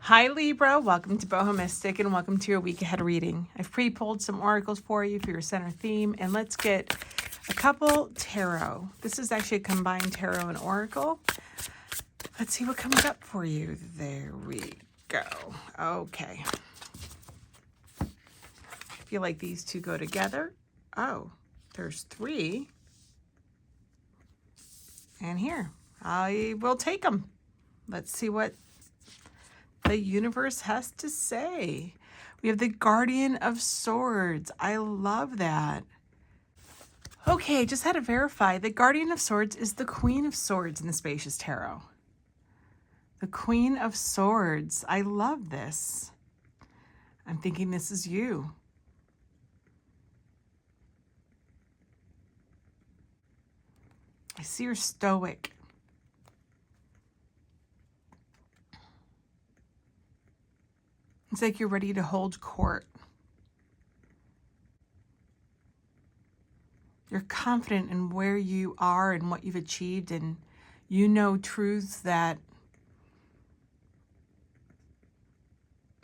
Hi Libra, welcome to BohoMystic and welcome to your week ahead reading. I've pre-pulled some oracles for you for your center theme, and let's get a couple tarot. This is actually a combined tarot and oracle. Let's see what comes up for you. There we go. Okay. I feel like these two go together. Oh, there's three. And here, I will take them. Let's see what the universe has to say. We have the Guardian of Swords. I love that. Okay, just had to verify. The Guardian of Swords is the Queen of Swords in the Spacious Tarot. The Queen of Swords. I love this. I'm thinking this is you. I see you're stoic. It's like you're ready to hold court. You're confident in where you are and what you've achieved, and you know truths that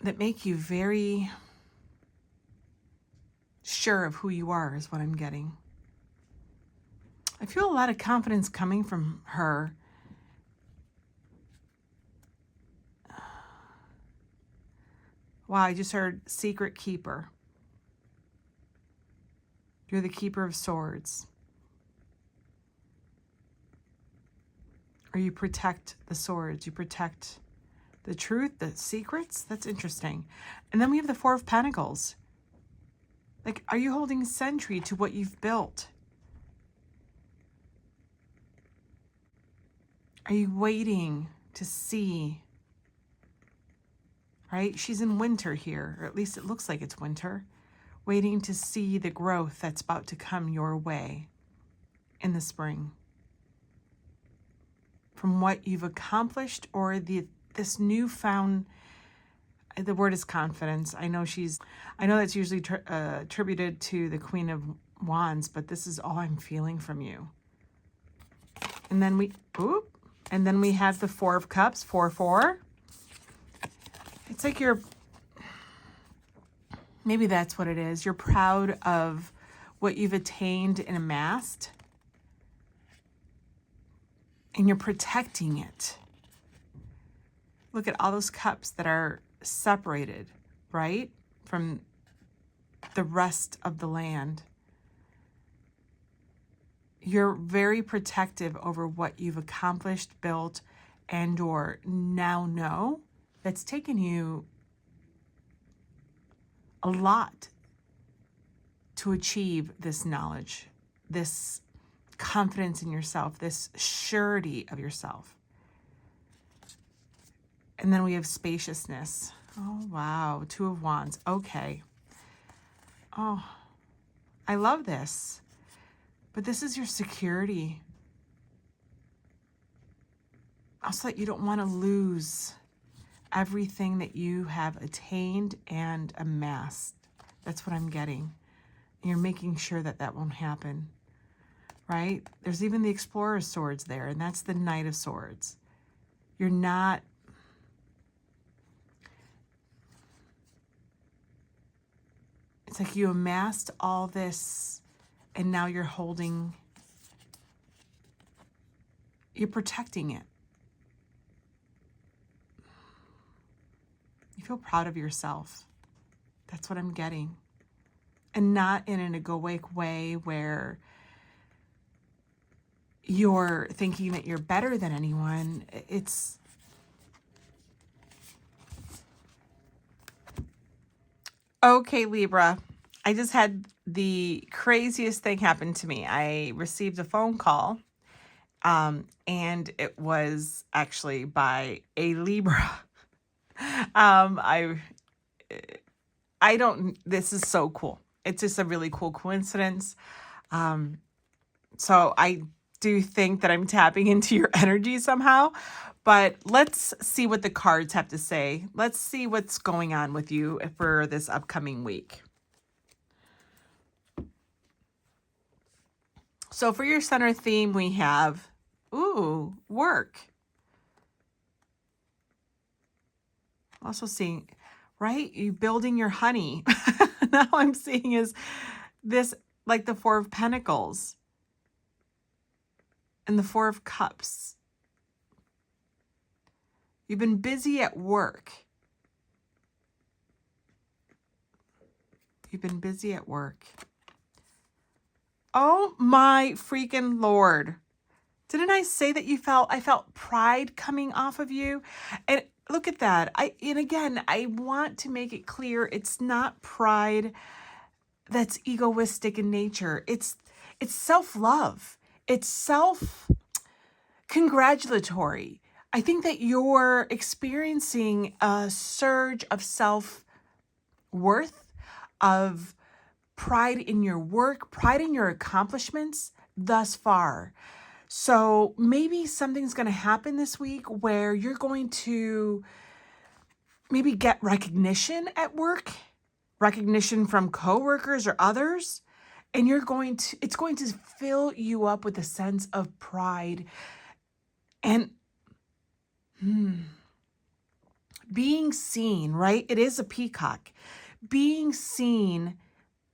make you very sure of who you are, is what I'm getting. I feel a lot of confidence coming from her. Wow, I just heard Secret Keeper. You're the Keeper of Swords. Or you protect the swords. You protect the truth, the secrets. That's interesting. And then we have the Four of Pentacles. Like, are you holding sentry to what you've built? Are you waiting to see? Right? She's in winter here, or at least it looks like it's winter, waiting to see the growth that's about to come your way in the spring. From what you've accomplished, or this newfound, the word is confidence. I know that's usually attributed to the Queen of Wands, but this is all I'm feeling from you. And then we have the Four of Cups, 4-4. It's like maybe that's what it is. You're proud of what you've attained and amassed, and you're protecting it. Look at all those cups that are separated, right, from the rest of the land. You're very protective over what you've accomplished, built, and or now know. That's taken you a lot to achieve this knowledge, this confidence in yourself, this surety of yourself. And then we have spaciousness. Oh, wow. Two of Wands. Okay. Oh, I love this. But this is your security. Also, that you don't want to lose everything that you have attained and amassed. That's what I'm getting. And you're making sure that that won't happen, right? There's even the Explorer's Swords there, and that's the Knight of Swords. You're not... It's like you amassed all this, and now you're protecting it. You feel proud of yourself. That's what I'm getting. And not in an egoic way where you're thinking that you're better than anyone. It's... Okay, Libra. I just had the craziest thing happen to me. I received a phone call, and it was actually by a Libra. This is so cool. It's just a really cool coincidence. So I do think that I'm tapping into your energy somehow, but let's see what the cards have to say. Let's see what's going on with you for this upcoming week. So for your center theme, we have, work. I'm also seeing, right? You building your honey. Now I'm seeing is this, like the Four of Pentacles and the Four of Cups. You've been busy at work. You've been busy at work. Oh my freaking Lord. Didn't I say that I felt pride coming off of you? And look at that. And again, I want to make it clear, it's not pride that's egoistic in nature. It's self-love. It's self-congratulatory. I think that you're experiencing a surge of self-worth, of pride in your work, pride in your accomplishments thus far. So maybe something's going to happen this week where you're going to maybe get recognition at work, recognition from coworkers or others, and it's going to fill you up with a sense of pride and being seen, right? It is a peacock. Being seen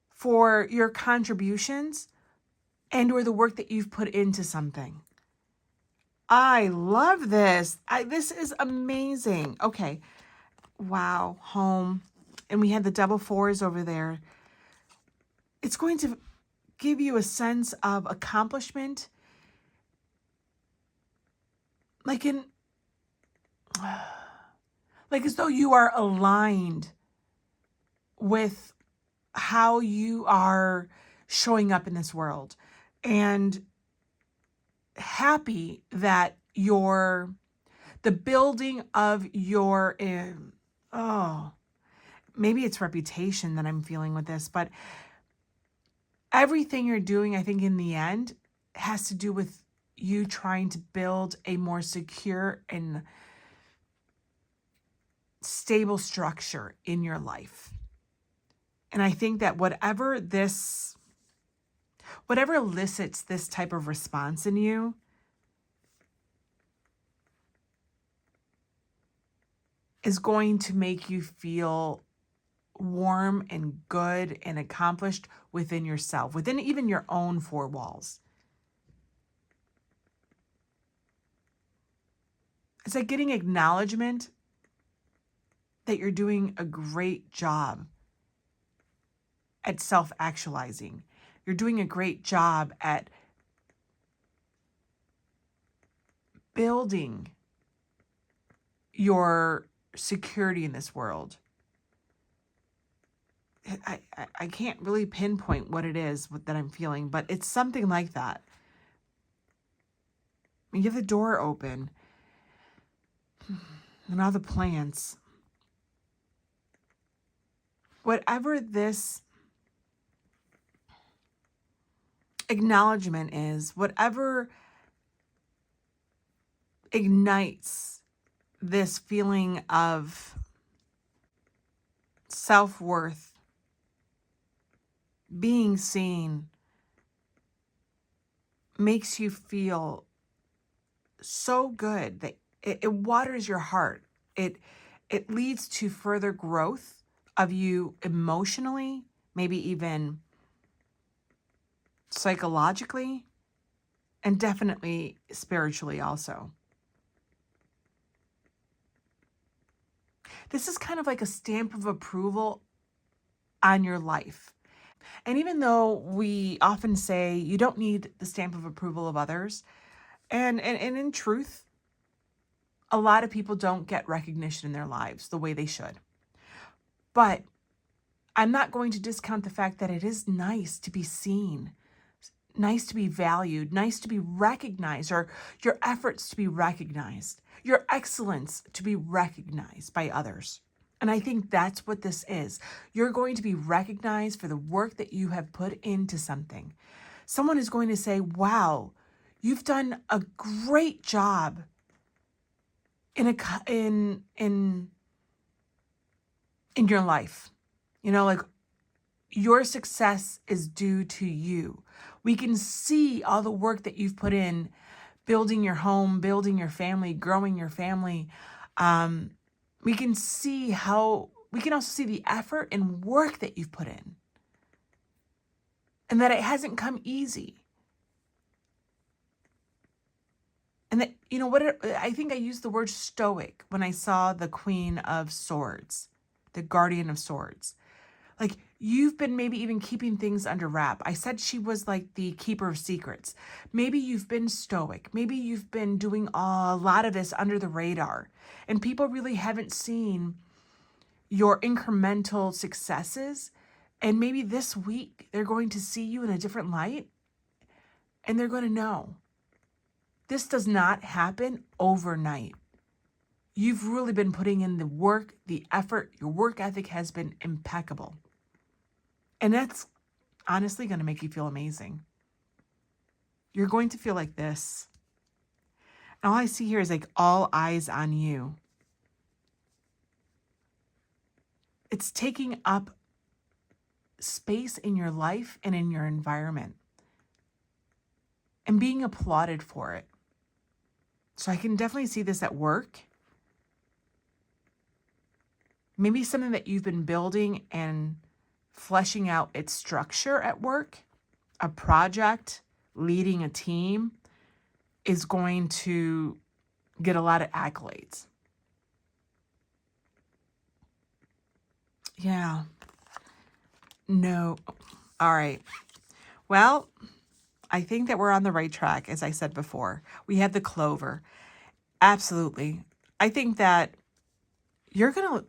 for your contributions and or the work that you've put into something. I love this. This is amazing. Okay. Wow. Home. And we had the double fours over there. It's going to give you a sense of accomplishment. Like as though you are aligned with how you are showing up in this world. And happy that the building of your, maybe it's reputation that I'm feeling with this, but everything you're doing, I think in the end, has to do with you trying to build a more secure and stable structure in your life. And I think that whatever elicits this type of response in you is going to make you feel warm and good and accomplished within yourself, within even your own four walls. It's like getting acknowledgement that you're doing a great job at self-actualizing. You're doing a great job at building your security in this world. I can't really pinpoint what it is that I'm feeling, but it's something like that. You have the door open. And all the plants. Whatever this acknowledgement is, whatever ignites this feeling of self-worth, being seen, makes you feel so good that it waters your heart. It leads to further growth of you emotionally, maybe even psychologically, and definitely spiritually also. This is kind of like a stamp of approval on your life. And even though we often say you don't need the stamp of approval of others, and in truth, a lot of people don't get recognition in their lives the way they should. But I'm not going to discount the fact that it is nice to be seen, nice to be valued, nice to be recognized, or your efforts to be recognized, your excellence to be recognized by others. And I think that's what this is. You're going to be recognized for the work that you have put into something. Someone is going to say, wow, you've done a great job in your life. You know, like your success is due to you. We can see all the work that you've put in, building your home, building your family, growing your family, we can also see the effort and work that you've put in, and that it hasn't come easy. And that, I think I used the word stoic when I saw the Queen of Swords, the Guardian of Swords. Like, you've been maybe even keeping things under wrap. I said she was like the keeper of secrets. Maybe you've been stoic. Maybe you've been doing a lot of this under the radar, and people really haven't seen your incremental successes. And maybe this week they're going to see you in a different light, and they're going to know. This does not happen overnight. You've really been putting in the work, the effort. Your work ethic has been impeccable. And that's honestly going to make you feel amazing. You're going to feel like this. And all I see here is like all eyes on you. It's taking up space in your life and in your environment, and being applauded for it. So I can definitely see this at work. Maybe something that you've been building and fleshing out its structure at work, a project, leading a team, is going to get a lot of accolades. Yeah. No. All right. Well, I think that we're on the right track, as I said before. We have the clover. Absolutely. I think that you're going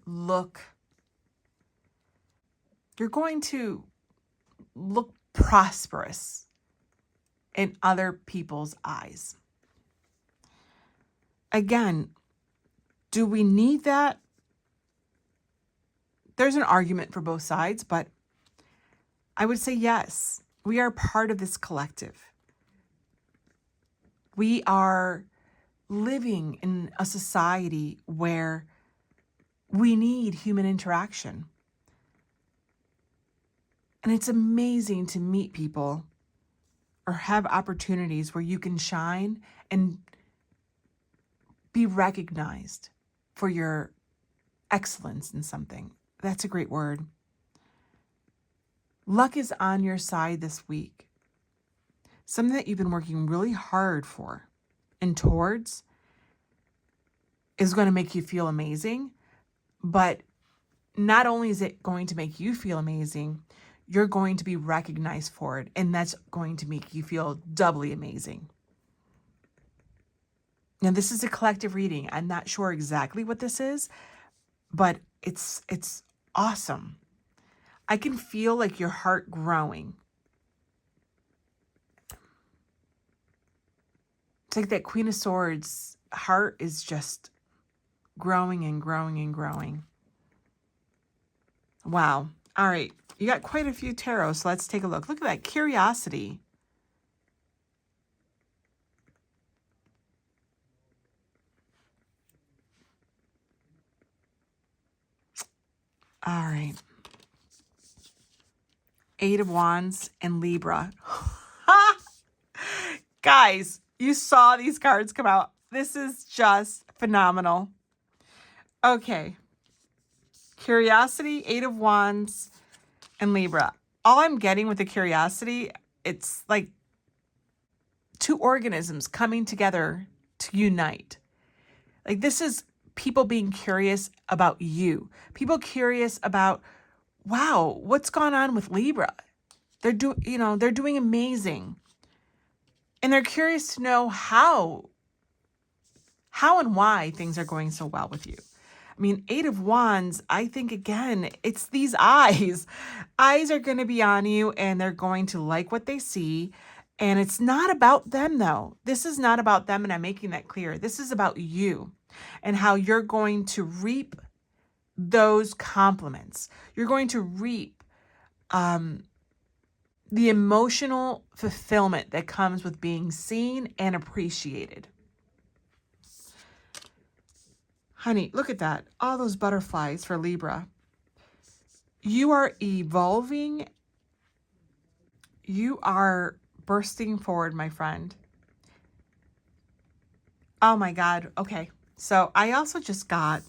to look prosperous in other people's eyes. Again, do we need that? There's an argument for both sides, but I would say yes. We are part of this collective. We are living in a society where we need human interaction. And it's amazing to meet people or have opportunities where you can shine and be recognized for your excellence in something. That's a great word. Luck is on your side this week. Something that you've been working really hard for and towards is going to make you feel amazing. But not only is it going to make you feel amazing, you're going to be recognized for it. And that's going to make you feel doubly amazing. Now, this is a collective reading. I'm not sure exactly what this is, but it's awesome. I can feel like your heart growing. It's like that Queen of Swords heart is just growing and growing and growing. Wow. All right. You got quite a few tarot, so let's take a look. Look at that. Curiosity. All right. 8 of Wands and Libra. Guys, you saw these cards come out. This is just phenomenal. Okay. Curiosity, 8 of Wands, and Libra. All I'm getting with the curiosity, it's like two organisms coming together to unite. Like, this is people being curious about you. People curious about, wow, what's gone on with Libra? They're doing amazing. And they're curious to know how and why things are going so well with you. I mean, 8 of Wands, I think, again, it's these eyes. Eyes are going to be on you, and they're going to like what they see. And it's not about them, though. This is not about them, and I'm making that clear. This is about you and how you're going to reap those compliments. You're going to reap the emotional fulfillment that comes with being seen and appreciated. Honey, look at that. All those butterflies for Libra. You are evolving. You are bursting forward, my friend. Oh my God. Okay. So I also just got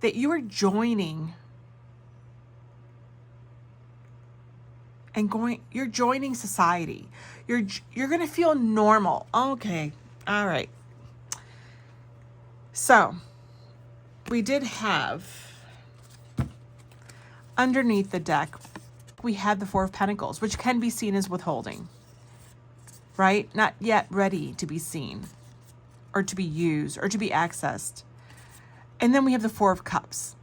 that you are joining and you're joining society. You're going to feel normal. Okay. All right. So we did have underneath the deck, we had the Four of Pentacles, which can be seen as withholding, right? Not yet ready to be seen or to be used or to be accessed. And then we have the Four of Cups.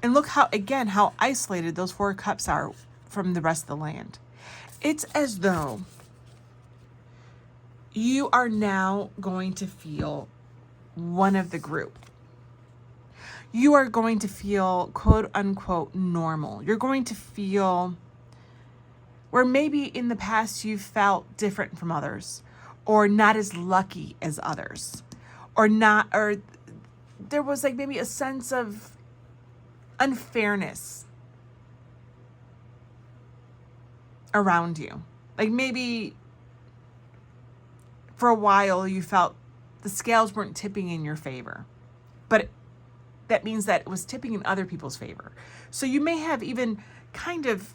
And look how, again, how isolated those Four of Cups are from the rest of the land. It's as though you are now going to feel one of the group. You are going to feel quote unquote normal. You're going to feel where maybe in the past you felt different from others, or not as lucky as others, or there was like maybe a sense of unfairness around you. Like maybe for a while you felt the scales weren't tipping in your favor, but that means that it was tipping in other people's favor. So you may have even kind of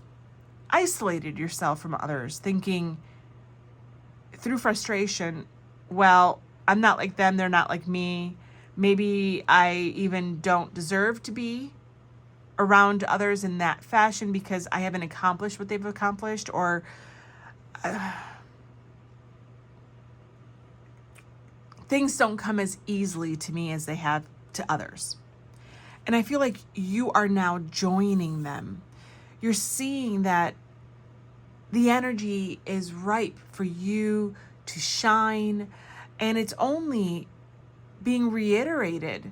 isolated yourself from others, thinking through frustration, well, I'm not like them, they're not like me. Maybe I even don't deserve to be around others in that fashion because I haven't accomplished what they've accomplished, or things don't come as easily to me as they have to others. And I feel like you are now joining them. You're seeing that the energy is ripe for you to shine, and it's only being reiterated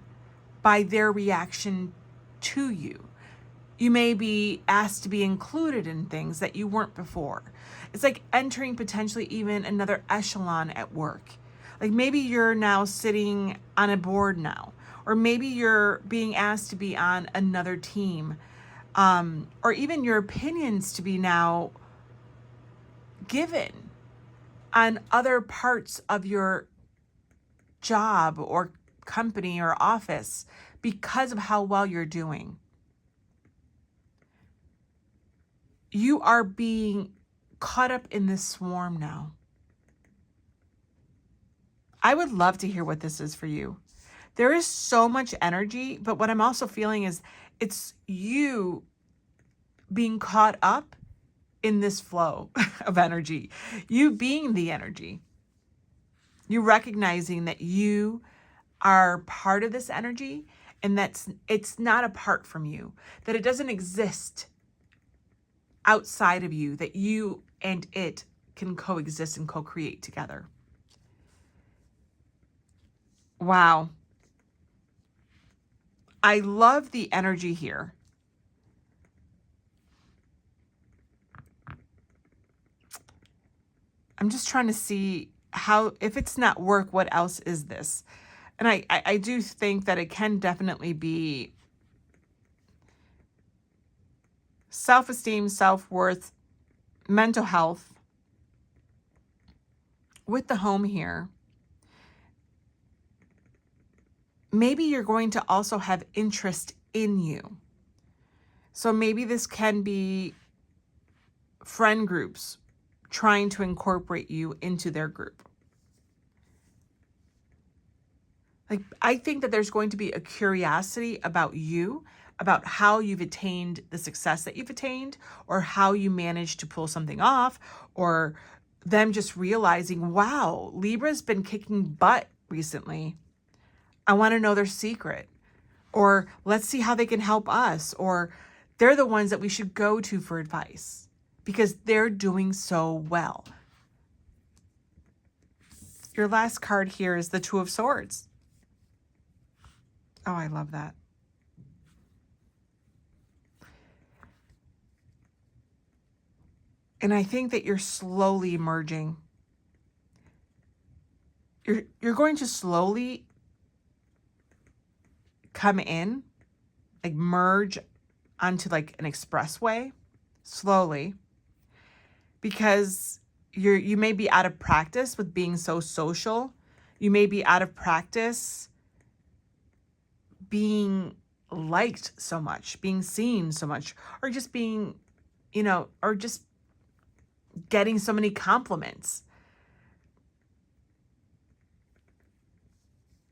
by their reaction to you. You may be asked to be included in things that you weren't before. It's like entering potentially even another echelon at work. Like maybe you're now sitting on a board now, or maybe you're being asked to be on another team, or even your opinions to be now given on other parts of your job or company or office because of how well you're doing. You are being caught up in this swarm now. I would love to hear what this is for you. There is so much energy, but what I'm also feeling is it's you being caught up in this flow of energy. You being the energy. You recognizing that you are part of this energy, and it's not apart from you, that it doesn't exist outside of you, that you and it can coexist and co-create together. Wow. I love the energy here. I'm just trying to see how, if it's not work, what else is this? And I do think that it can definitely be self-esteem, self-worth, mental health. With the home here, maybe you're going to also have interest in you. So maybe this can be friend groups trying to incorporate you into their group. Like, I think that there's going to be a curiosity about you, about how you've attained the success that you've attained, or how you managed to pull something off, or them just realizing, wow, Libra's been kicking butt recently. I want to know their secret, or let's see how they can help us, or they're the ones that we should go to for advice because they're doing so well. Your last card here is the Two of Swords. Oh, I love that. And I think that you're slowly merging. You're going to slowly come in, like merge onto like an expressway, slowly, because you may be out of practice with being so social. You may be out of practice being liked so much, being seen so much, or just being, or just getting so many compliments.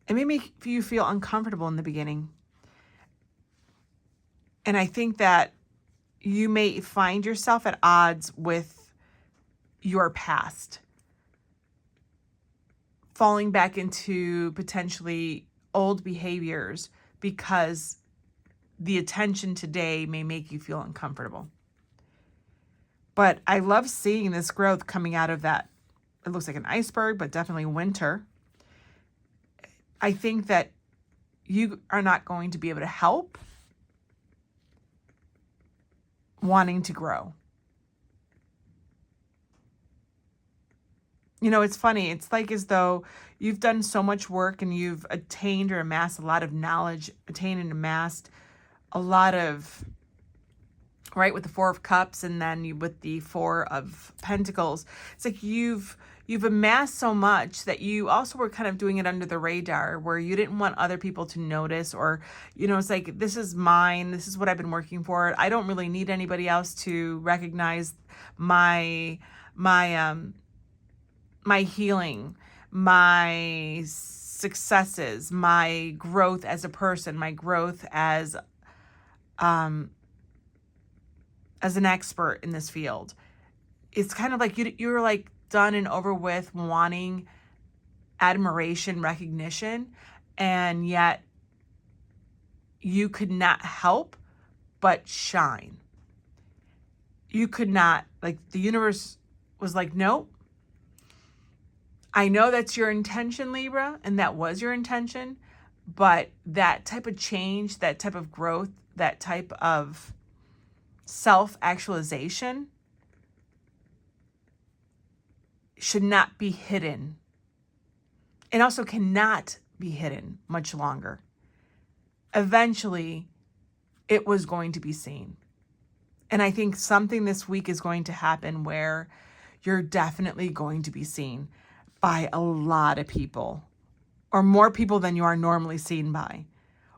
It may make you feel uncomfortable in the beginning. And I think that you may find yourself at odds with your past, falling back into potentially old behaviors because the attention today may make you feel uncomfortable. But I love seeing this growth coming out of that. It looks like an iceberg, but definitely winter. I think that you are not going to be able to help wanting to grow. It's funny. It's like as though you've done so much work and you've attained or amassed a lot of knowledge, attained and amassed a lot of, right, with the Four of Cups and then with the Four of Pentacles. It's like you've amassed so much that you also were kind of doing it under the radar, where you didn't want other people to notice, or, it's like, this is mine. This is what I've been working for. I don't really need anybody else to recognize my healing, my successes, my growth as a person, my growth as an expert in this field. It's kind of like you're like done and over with wanting admiration, recognition, and yet you could not help but shine. You could not, like, the universe was like, nope. I know that's your intention, Libra, and that was your intention, but that type of change, that type of growth, that type of self-actualization should not be hidden, and also cannot be hidden much longer. Eventually, it was going to be seen. And I think something this week is going to happen where you're definitely going to be seen by a lot of people, or more people than you are normally seen by.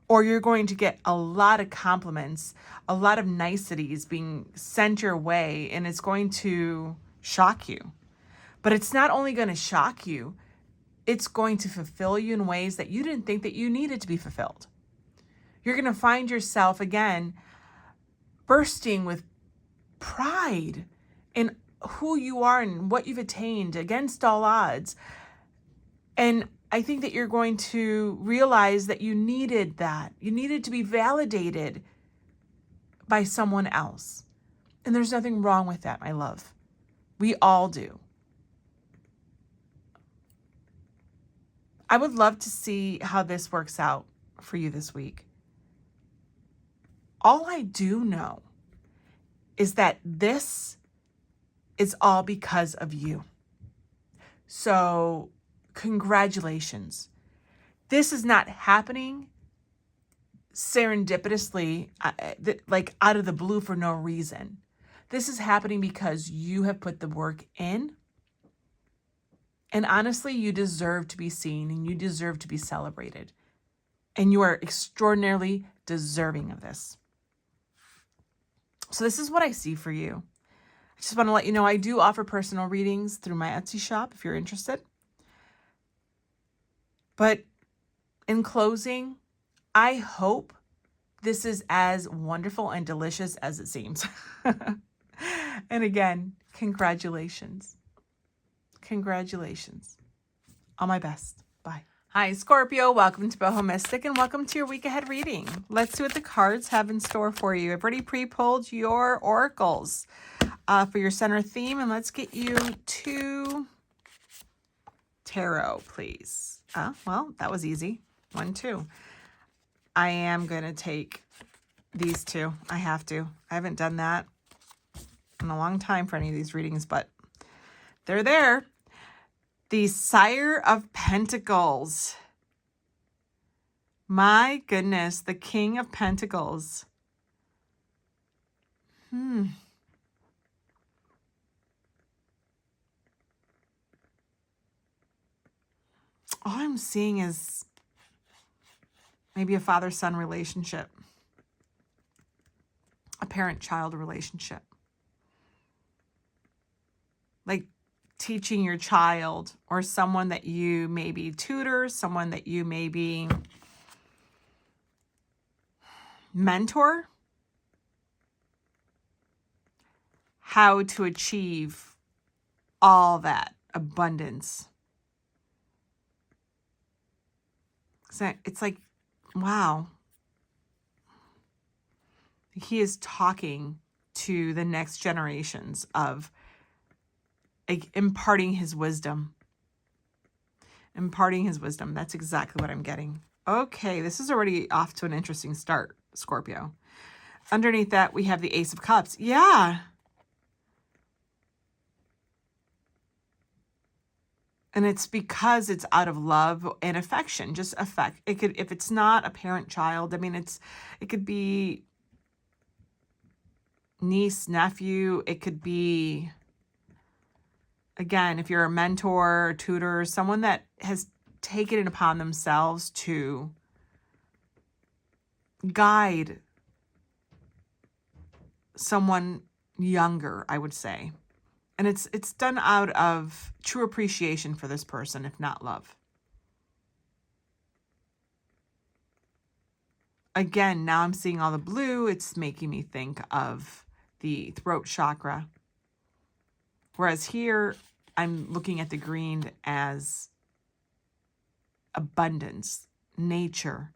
Or you're going to get a lot of compliments, a lot of niceties being sent your way, and it's going to shock you. But it's not only going to shock you, it's going to fulfill you in ways that you didn't think that you needed to be fulfilled. You're going to find yourself again bursting with pride in who you are and what you've attained against all odds. And I think that you're going to realize that you needed that. You needed to be validated by someone else. And there's nothing wrong with that, my love. We all do. I would love to see how this works out for you this week. All I do know is that this is all because of you. So, congratulations. This is not happening serendipitously, like out of the blue for no reason. This is happening because you have put the work in. And honestly, you deserve to be seen and you deserve to be celebrated. And you are extraordinarily deserving of this. So this is what I see for you. I just want to let you know I do offer personal readings through my Etsy shop if you're interested. But in closing, I hope this is as wonderful and delicious as it seems. And again, congratulations. Congratulations. All my best. Bye. Hi, Scorpio. Welcome to BohoMystic and welcome to your week ahead reading. Let's see what the cards have in store for you. I've already pre-pulled your oracles for your center theme, and let's get you 2 tarot, please. Well, that was easy. 1, 2. I am going to take these 2. I have to. I haven't done that in a long time for any of these readings, but they're there. The Sire of Pentacles. My goodness, the King of Pentacles. All I'm seeing is maybe a father-son relationship. a parent-child relationship. Like teaching your child or someone that you maybe tutor, someone that you maybe mentor, how to achieve all that abundance. So it's like, wow. He is talking to the next generations of imparting his wisdom. Imparting his wisdom. That's exactly what I'm getting. Okay, this is already off to an interesting start, Scorpio. Underneath that, we have the Ace of Cups. Yeah. And it's because it's out of love and affection, just affect. It could, if it's not a parent-child, I mean, it could be niece, nephew. It could be, again, if you're a mentor, tutor, someone that has taken it upon themselves to guide someone younger, I would say. And it's done out of true appreciation for this person, if not love. Again, now I'm seeing all the blue. It's making me think of the throat chakra. Whereas here, I'm looking at the green as abundance, nature,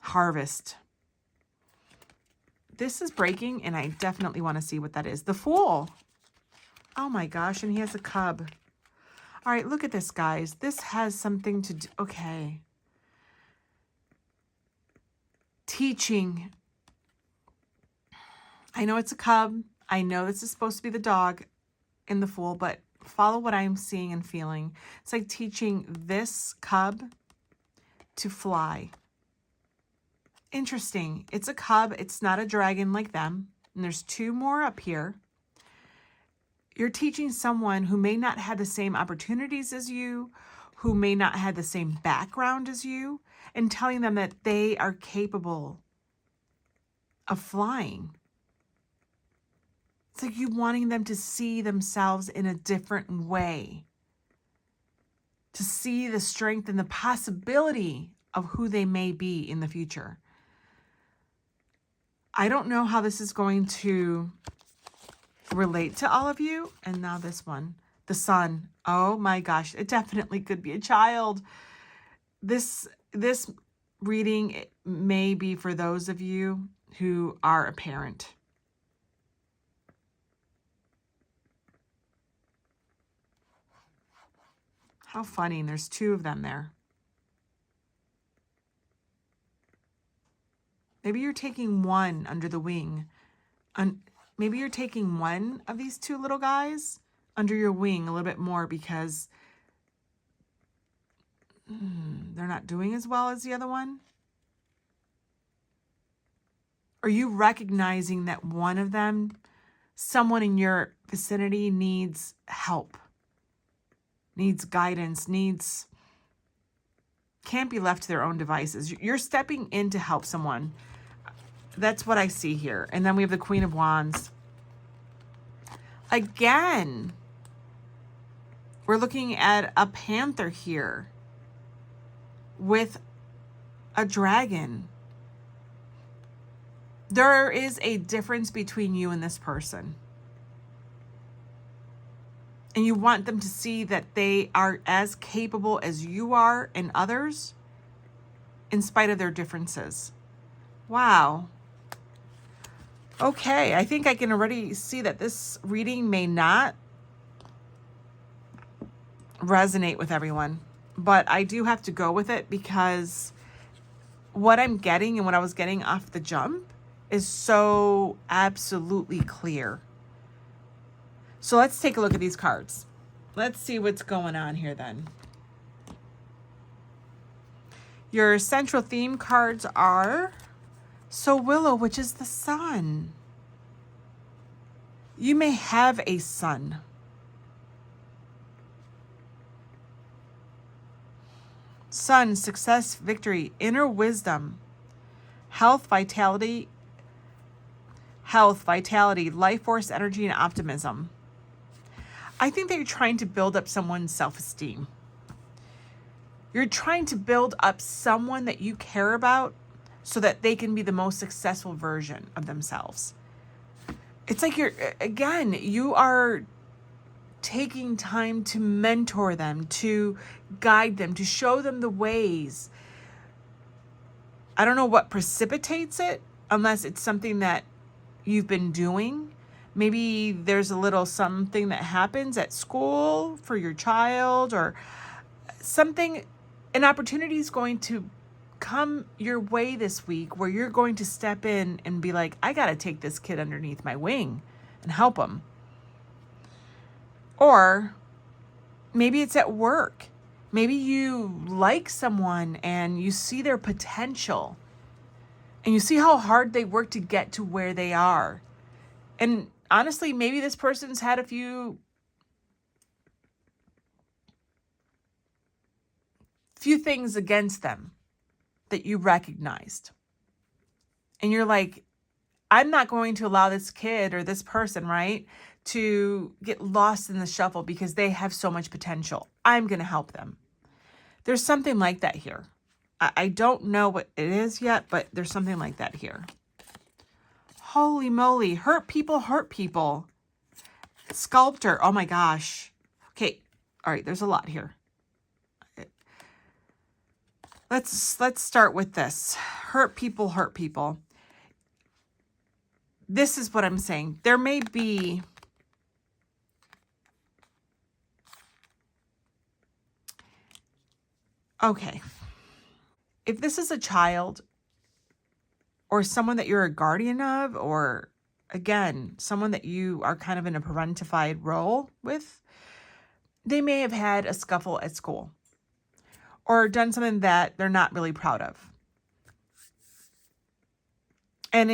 harvest. This is breaking, and I definitely want to see what that is. The Fool. Oh my gosh, and he has a cub. All right, look at this, guys. This has something to do. Okay. Teaching. I know it's a cub. I know this is supposed to be the dog in the Fool, but follow what I'm seeing and feeling. It's like teaching this cub to fly. Interesting. It's a cub. It's not a dragon like them. And there's two more up here. You're teaching someone who may not have the same opportunities as you, who may not have the same background as you, and telling them that they are capable of flying. It's like you wanting them to see themselves in a different way, to see the strength and the possibility of who they may be in the future. I don't know how this is going to relate to all of you. And now this one, the Sun. Oh my gosh, it definitely could be a child. This reading may be for those of you who are a parent. How funny. And there's two of them there. Maybe you're taking one under the wing. Maybe you're taking one of these two little guys under your wing a little bit more because they're not doing as well as the other one. Are you recognizing that one of them, someone in your vicinity, needs help, needs guidance, can't be left to their own devices? You're stepping in to help someone. That's what I see here. And then we have the Queen of Wands. Again, we're looking at a panther here with a dragon. There is a difference between you and this person. And you want them to see that they are as capable as you are and others in spite of their differences. Wow. Okay, I think I can already see that this reading may not resonate with everyone, but I do have to go with it because what I'm getting and what I was getting off the jump is so absolutely clear. So let's take a look at these cards. Let's see what's going on here then. Your central theme cards are Willow, which is the sun. You may have a son. Sun, success, victory, inner wisdom, health, vitality, health, vitality, life force, energy, and optimism. I think that you're trying to build up someone's self-esteem. You're trying to build up someone that you care about so that they can be the most successful version of themselves. It's like you are taking time to mentor them, to guide them, to show them the ways. I don't know what precipitates it, unless it's something that you've been doing. Maybe there's a little something that happens at school for your child, or something, an opportunity is going to come your way this week where you're going to step in and be like, I got to take this kid underneath my wing and help him. Or maybe it's at work. Maybe you like someone and you see their potential and you see how hard they work to get to where they are. And honestly, maybe this person's had a few things against them that you recognized. And you're like, I'm not going to allow this kid or this person, right, to get lost in the shuffle because they have so much potential. I'm going to help them. There's something like that here. I don't know what it is yet, but there's something like that here. Holy moly. Hurt people hurt people. Sculptor. Oh my gosh. Okay. All right. There's a lot here. Let's start with this. Hurt people hurt people. This is what I'm saying. There may be okay. If this is a child or someone that you're a guardian of, or again, someone that you are kind of in a parentified role with, they may have had a scuffle at school or done something that they're not really proud of. And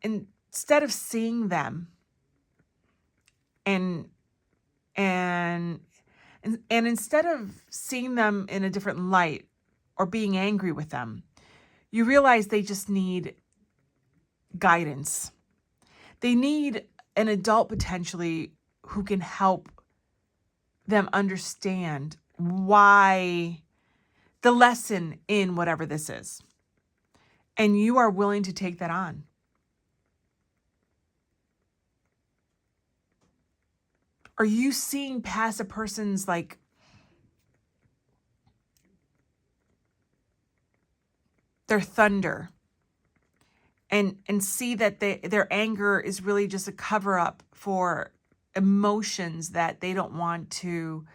instead of seeing them and instead of seeing them in a different light or being angry with them, you realize they just need guidance. They need an adult potentially who can help them understand why the lesson in whatever this is. And you are willing to take that on. Are you seeing past a person's like their thunder and see that their anger is really just a cover up for emotions that they don't want to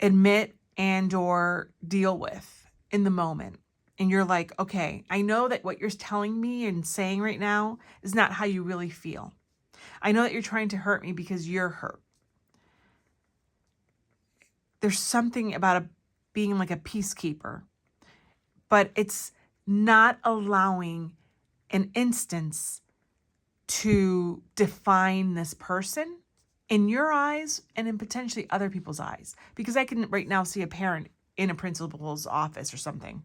admit and or deal with in the moment? And you're like, okay, I know that what you're telling me and saying right now is not how you really feel. I know that you're trying to hurt me because you're hurt. There's something about being like a peacekeeper, but it's not allowing an instance to define this person in your eyes and in potentially other people's eyes. Because I can right now see a parent in a principal's office or something.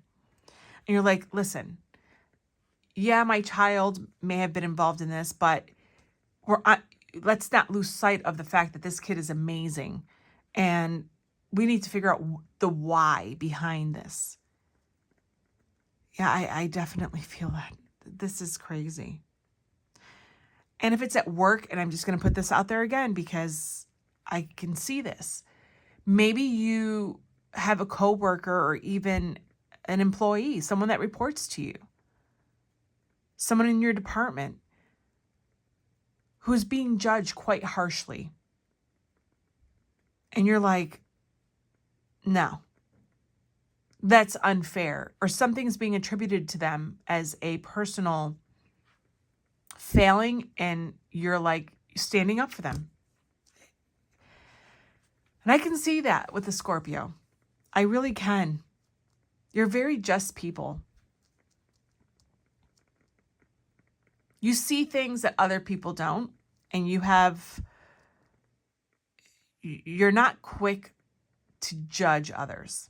And you're like, listen, yeah, my child may have been involved in this, but let's not lose sight of the fact that this kid is amazing. And we need to figure out the why behind this. Yeah, I definitely feel that. This is crazy. And if it's at work, and I'm just going to put this out there again because I can see this. Maybe you have a coworker or even an employee, someone that reports to you, someone in your department who's being judged quite harshly. And you're like, no, that's unfair. Or something's being attributed to them as a personal failing, and you're like standing up for them. And I can see that with the Scorpio. I really can. You're very just people. You see things that other people don't, and you're not quick to judge others.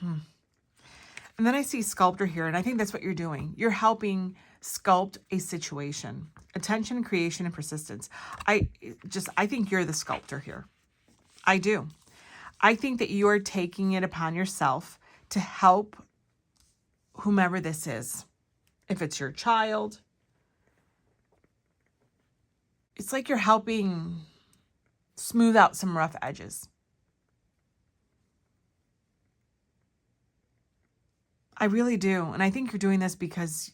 And then I see sculptor here, and I think that's what you're doing. You're helping sculpt a situation. Attention, creation, and persistence. I think you're the sculptor here. I do. I think that you are taking it upon yourself to help whomever this is. If it's your child, it's like you're helping smooth out some rough edges. I really do. And I think you're doing this because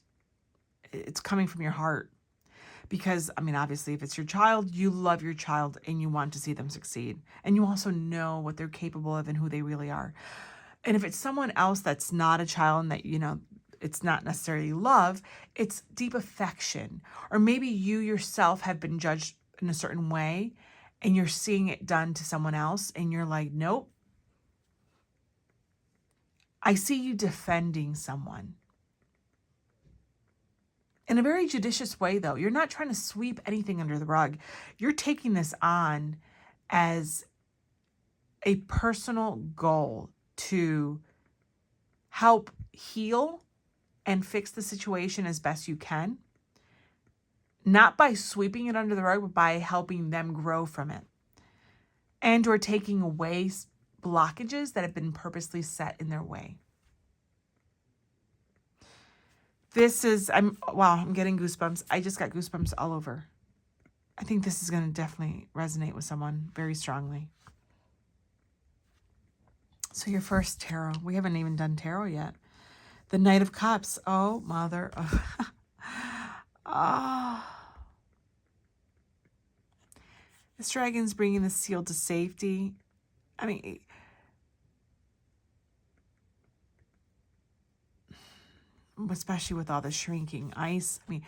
it's coming from your heart. Because, I mean, obviously, if it's your child, you love your child and you want to see them succeed. And you also know what they're capable of and who they really are. And if it's someone else that's not a child and that, you know, it's not necessarily love, it's deep affection. Or maybe you yourself have been judged in a certain way and you're seeing it done to someone else and you're like, nope. I see you defending someone. In a very judicious way, though. You're not trying to sweep anything under the rug. You're taking this on as a personal goal to help heal and fix the situation as best you can. Not by sweeping it under the rug, but by helping them grow from it. And or taking away blockages that have been purposely set in their way. This is, I'm getting goosebumps. I just got goosebumps all over. I think this is going to definitely resonate with someone very strongly. So your first tarot. We haven't even done tarot yet. The Knight of Cups. Oh, mother of... This dragon's bringing the seal to safety. I mean... especially with all the shrinking ice. I mean,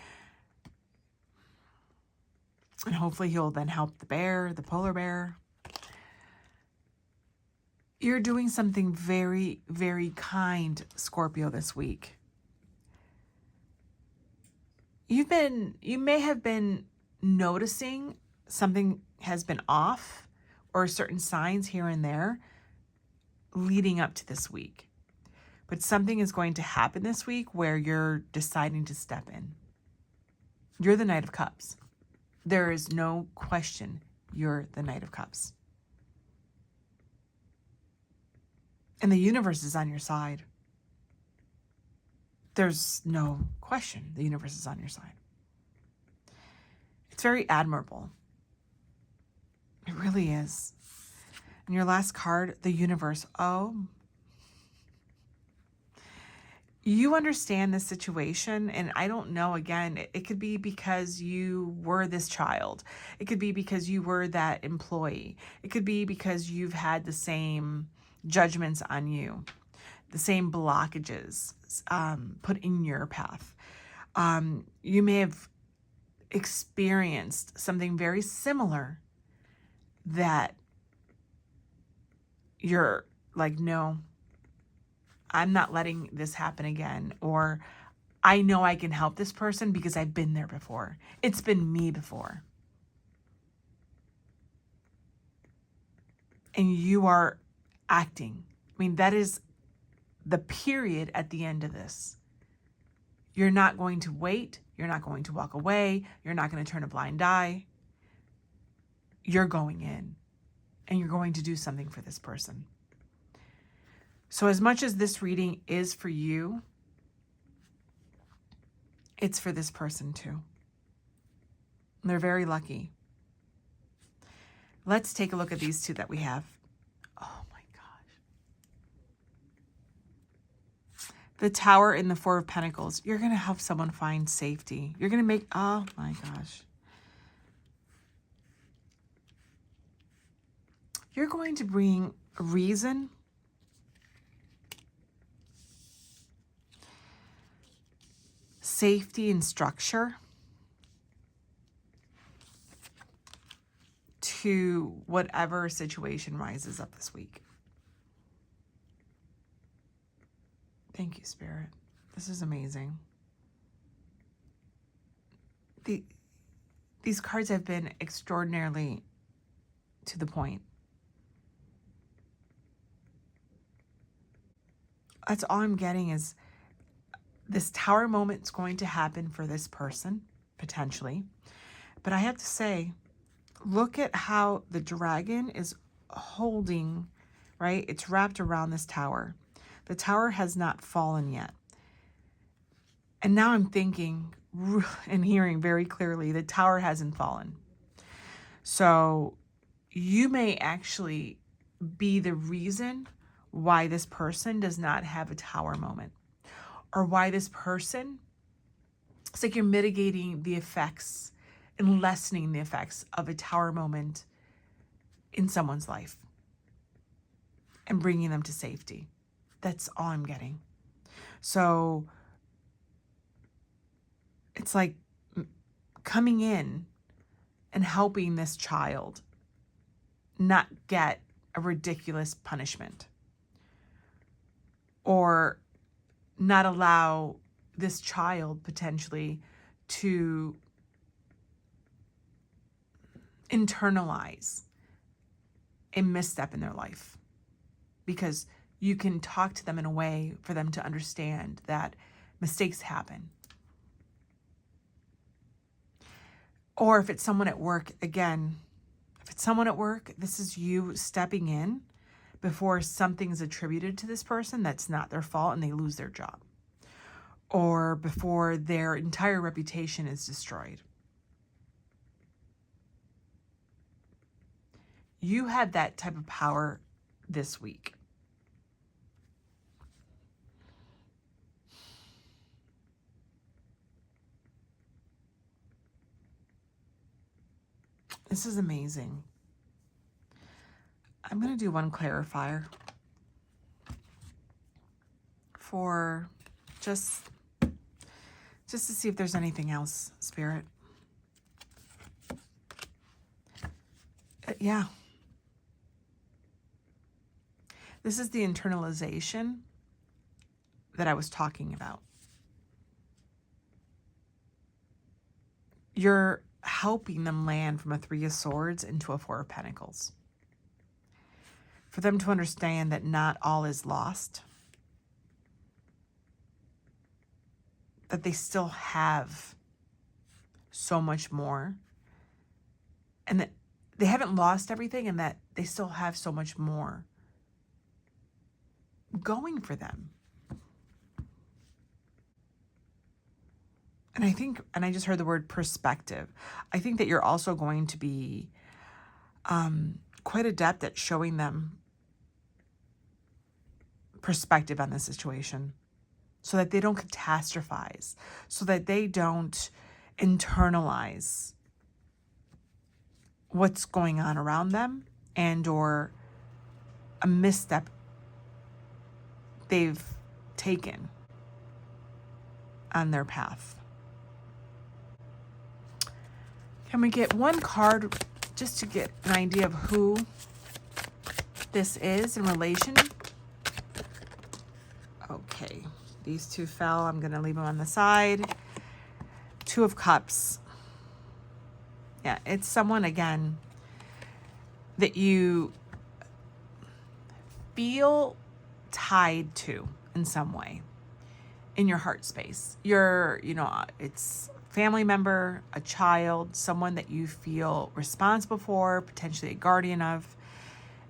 and hopefully he'll then help the bear, the polar bear. You're doing something very, very kind, Scorpio, this week. You may have been noticing something has been off or certain signs here and there leading up to this week. But something is going to happen this week where you're deciding to step in. You're the Knight of Cups. There is no question you're the Knight of Cups. And the universe is on your side. There's no question the universe is on your side. It's very admirable. It really is. And your last card, the universe. Oh, you understand this situation, and I don't know, again, it could be because you were this child. It could be because you were that employee. It could be because you've had the same judgments on you, the same blockages put in your path. You may have experienced something very similar that you're like, no, I'm not letting this happen again. Or I know I can help this person because I've been there before. It's been me before. And you are acting. I mean, that is the period at the end of this. You're not going to wait. You're not going to walk away. You're not going to turn a blind eye. You're going in and you're going to do something for this person. So as much as this reading is for you, it's for this person too. They're very lucky. Let's take a look at these two that we have. Oh my gosh. The Tower and the Four of Pentacles. You're going to help someone find safety. You're going to make, oh my gosh. You're going to bring reason, safety, and structure to whatever situation rises up this week. Thank you, Spirit. This is amazing. These cards have been extraordinarily to the point. That's all I'm getting is this tower moment is going to happen for this person, potentially. But I have to say, look at how the dragon is holding, right? It's wrapped around this tower. The tower has not fallen yet. And now I'm thinking and hearing very clearly, the tower hasn't fallen. So you may actually be the reason why this person does not have a tower moment, or why this person, it's like you're mitigating the effects and lessening the effects of a tower moment in someone's life and bringing them to safety. That's all I'm getting. So it's like coming in and helping this child not get a ridiculous punishment, or not allow this child potentially to internalize a misstep in their life, because you can talk to them in a way for them to understand that mistakes happen. Or if it's someone at work, again, if it's someone at work, this is you stepping in before something's attributed to this person that's not their fault and they lose their job, or before their entire reputation is destroyed. You have that type of power this week. This is amazing. I'm going to do one clarifier for just to see if there's anything else, Spirit. Yeah. This is the internalization that I was talking about. You're helping them land from a 3 of Swords into a 4 of Pentacles. For them to understand that not all is lost. That they still have so much more. And that they haven't lost everything, and that they still have so much more going for them. And I think, and I just heard the word perspective. I think that you're also going to be quite adept at showing them perspective on the situation, so that they don't catastrophize, so that they don't internalize what's going on around them, and or a misstep they've taken on their path. Can we get one card just to get an idea of who this is in relation? Okay, these two fell. I'm going to leave them on the side. 2 of Cups. Yeah, it's someone, again, that you feel tied to in some way in your heart space. It's family member, a child, someone that you feel responsible for, potentially a guardian of,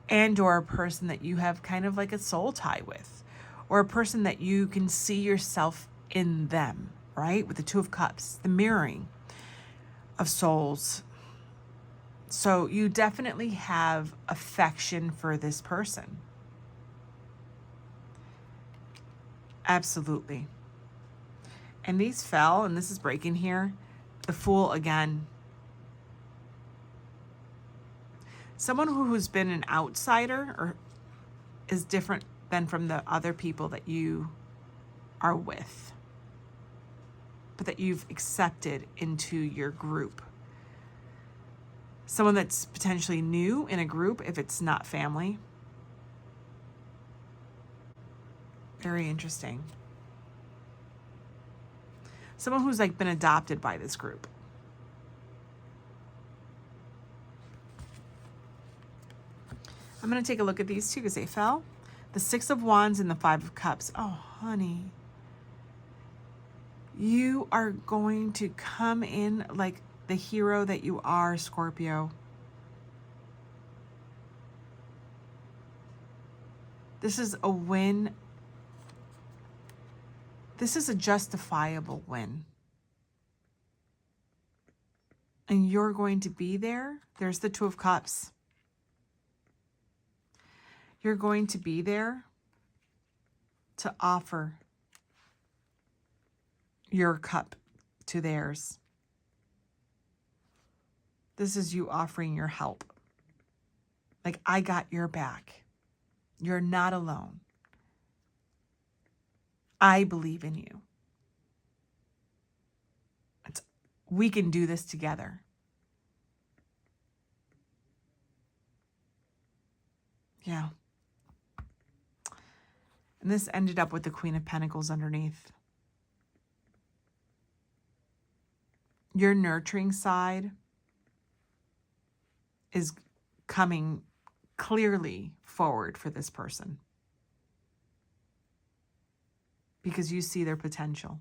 and or a person that you have kind of like a soul tie with, or a person that you can see yourself in them, right? With the 2 of Cups, the mirroring of souls. So you definitely have affection for this person. Absolutely. And these fell, and this is breaking here. The Fool again. Someone who's been an outsider or is different than from the other people that you are with, but that you've accepted into your group. Someone that's potentially new in a group if it's not family. Very interesting. Someone who's like been adopted by this group. I'm going to take a look at these two because they fell. The 6 of Wands and the 5 of Cups. Oh, honey. You are going to come in like the hero that you are, Scorpio. This is a win. This is a justifiable win. And you're going to be there. There's the Two of Cups. You're going to be there to offer your cup to theirs. This is you offering your help. Like, I got your back. You're not alone. I believe in you. We can do this together. Yeah. And this ended up with the Queen of Pentacles underneath. Your nurturing side is coming clearly forward for this person because you see their potential.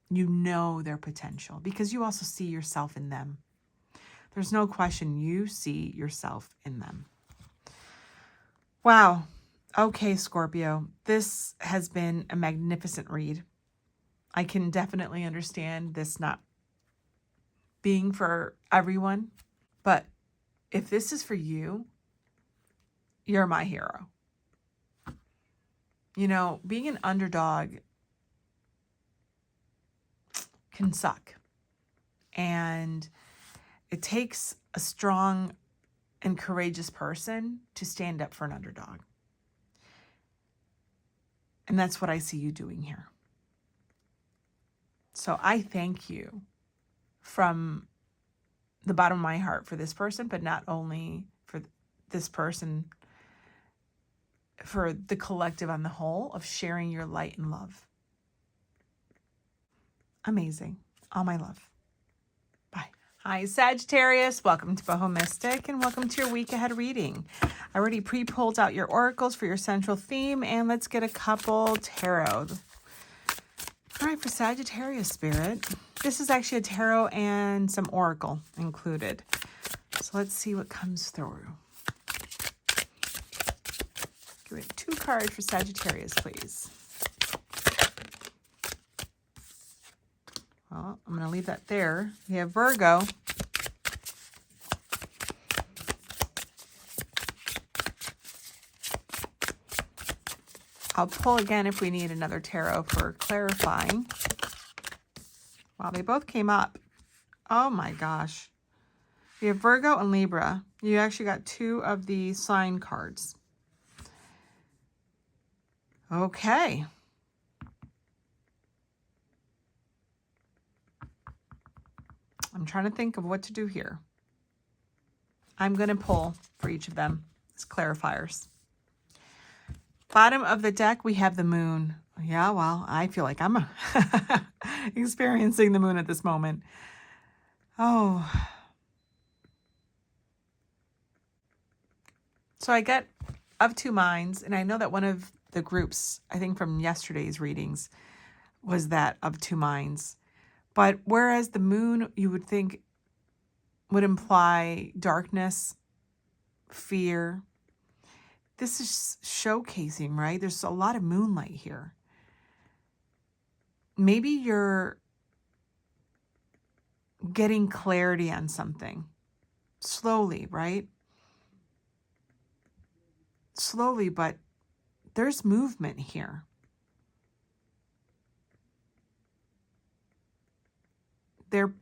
You know their potential because you also see yourself in them. There's no question you see yourself in them. Wow. Okay, Scorpio, this has been a magnificent read. I can definitely understand this not being for everyone, but if this is for you, you're my hero. You know, being an underdog can suck. And it takes a strong and courageous person to stand up for an underdog. And that's what I see you doing here. So I thank you from the bottom of my heart for this person, but not only for this person, for the collective on the whole of sharing your light and love. Amazing. All my love. Bye. Hi, Sagittarius. Welcome to BohoMystic and welcome to your week ahead reading. I already pre-pulled out your oracles for your central theme, and let's get a couple tarot. All right, for Sagittarius spirit, this is actually a tarot and some oracle included. So let's see what comes through. Give me 2 cards for Sagittarius, please. Well, I'm going to leave that there. We have Virgo. I'll pull again if we need another tarot for clarifying. Wow, they both came up. Oh my gosh. We have Virgo and Libra. You actually got 2 of the sign cards. Okay. I'm trying to think of what to do here. I'm going to pull for each of them as clarifiers. Bottom of the deck, we have the moon. Yeah, well, I feel like I'm experiencing the moon at this moment. Oh. So I get of 2 minds, and I know that one of the groups, I think from yesterday's readings, was that of 2 minds. But whereas the moon, you would think, would imply darkness, fear, this is showcasing, right? There's a lot of moonlight here. Maybe you're getting clarity on something slowly, right? Slowly, but there's movement here. They're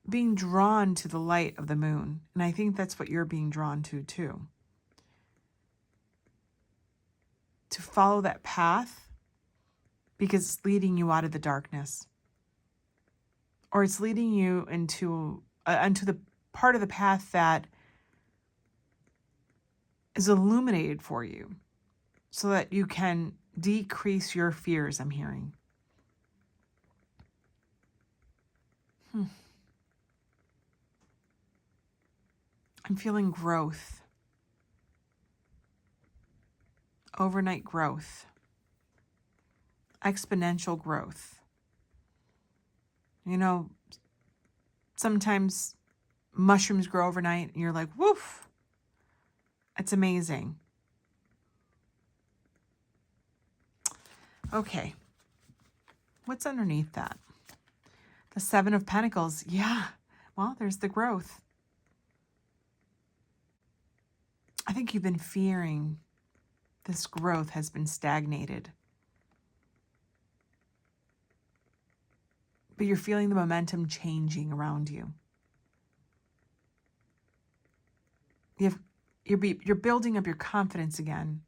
being drawn to the light of the moon. And I think that's what you're being drawn to too. To follow that path because it's leading you out of the darkness. Or it's leading you into the part of the path that is illuminated for you so that you can decrease your fears, I'm hearing. I'm feeling growth. Overnight growth. exponential growth. You know, sometimes mushrooms grow overnight and you're like, woof, it's amazing. Okay, what's underneath that? The Seven of Pentacles. Yeah, well, there's the growth. I think you've been fearing this growth has been stagnated. But you're feeling the momentum changing around you. You're building up your confidence again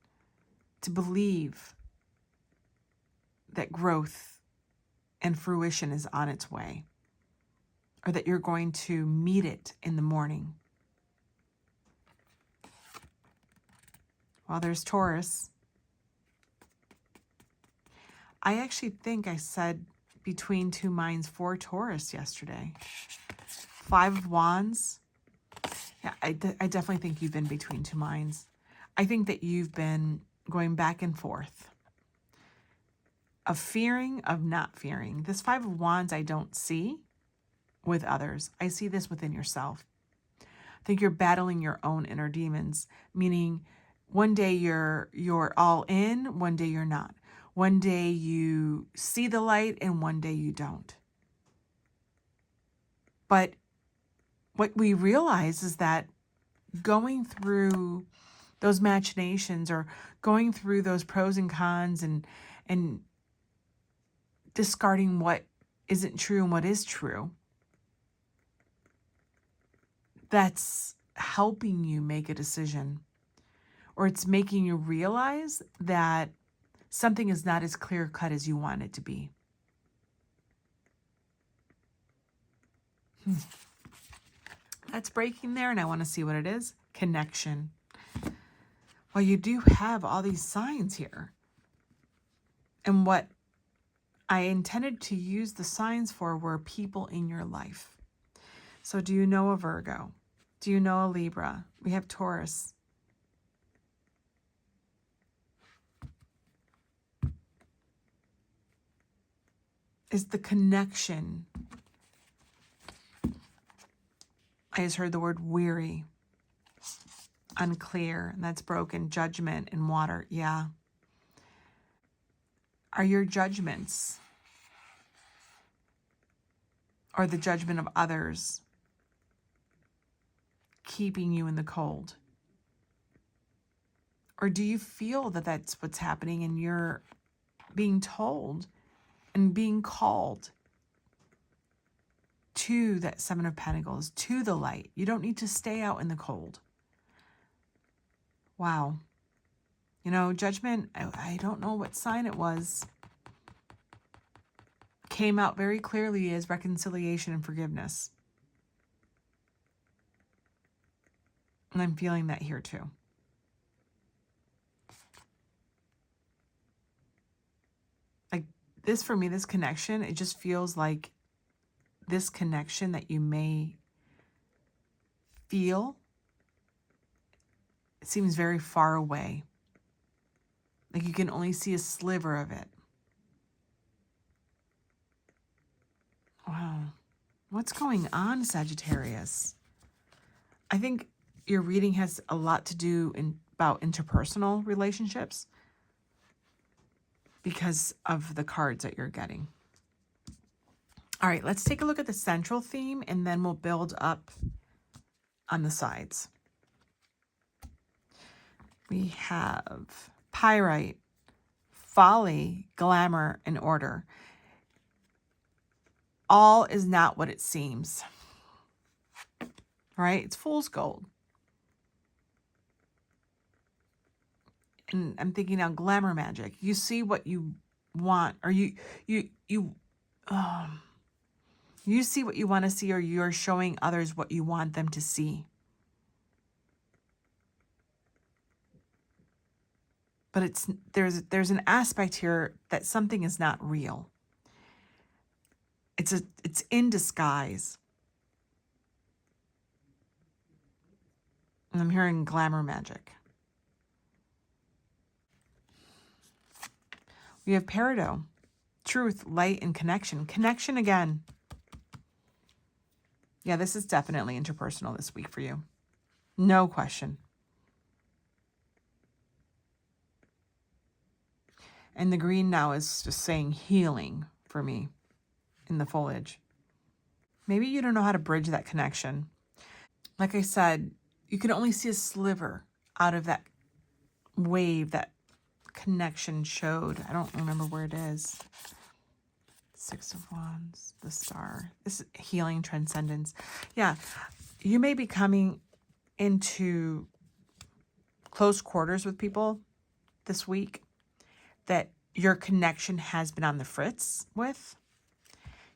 to believe that growth and fruition is on its way, or that you're going to meet it in the morning. Well, there's Taurus. I actually think I said between two minds for Taurus yesterday. Five of Wands. Yeah, I definitely think you've been between two minds. I think that you've been going back and forth of fearing, of not fearing. This Five of Wands I don't see with others. I see this within yourself. I think you're battling your own inner demons, meaning one day you're all in, one day you're not. One day you see the light and one day you don't. But what we realize is that going through those machinations or going through those pros and cons and discarding what isn't true and what is true, that's helping you make a decision, or it's making you realize that something is not as clear cut as you want it to be. That's breaking there, and I want to see what it is. Connection. Well, you do have all these signs here. And what I intended to use the signs for were people in your life. So do you know a Virgo? Do you know a Libra? We have Taurus. Is the connection. I just heard the word weary, unclear, and that's broken. Judgment and water. Yeah. Are your judgments or the judgment of others keeping you in the cold? Or do you feel that that's what's happening and you're being told and being called to that Seven of Pentacles, to the light? You don't need to stay out in the cold. Wow. You know, Judgment, I don't know what sign it was, came out very clearly as reconciliation and forgiveness. And I'm feeling that here too. Like this, for me, this connection, it just feels like this connection that you may feel, it seems very far away. Like you can only see a sliver of it. Wow. What's going on, Sagittarius? I think your reading has a lot to do about interpersonal relationships because of the cards that you're getting. All right, let's take a look at the central theme and then we'll build up on the sides. We have pyrite, folly, glamour, and order. All is not what it seems. Right? It's fool's gold. And I'm thinking now, glamour magic. You see what you want, or you see what you want to see, or you're showing others what you want them to see. But there's an aspect here that something is not real. It's in disguise. And I'm hearing glamour magic. We have peridot. truth, light, and connection. Connection again. Yeah, this is definitely interpersonal this week for you. No question. And the green now is just saying healing for me in the foliage. Maybe you don't know how to bridge that connection. Like I said, you can only see a sliver out of that wave that connection showed. I don't remember where it is. Six of Wands, the Star. This is healing, transcendence. Yeah, you may be coming into close quarters with people this week that your connection has been on the fritz with.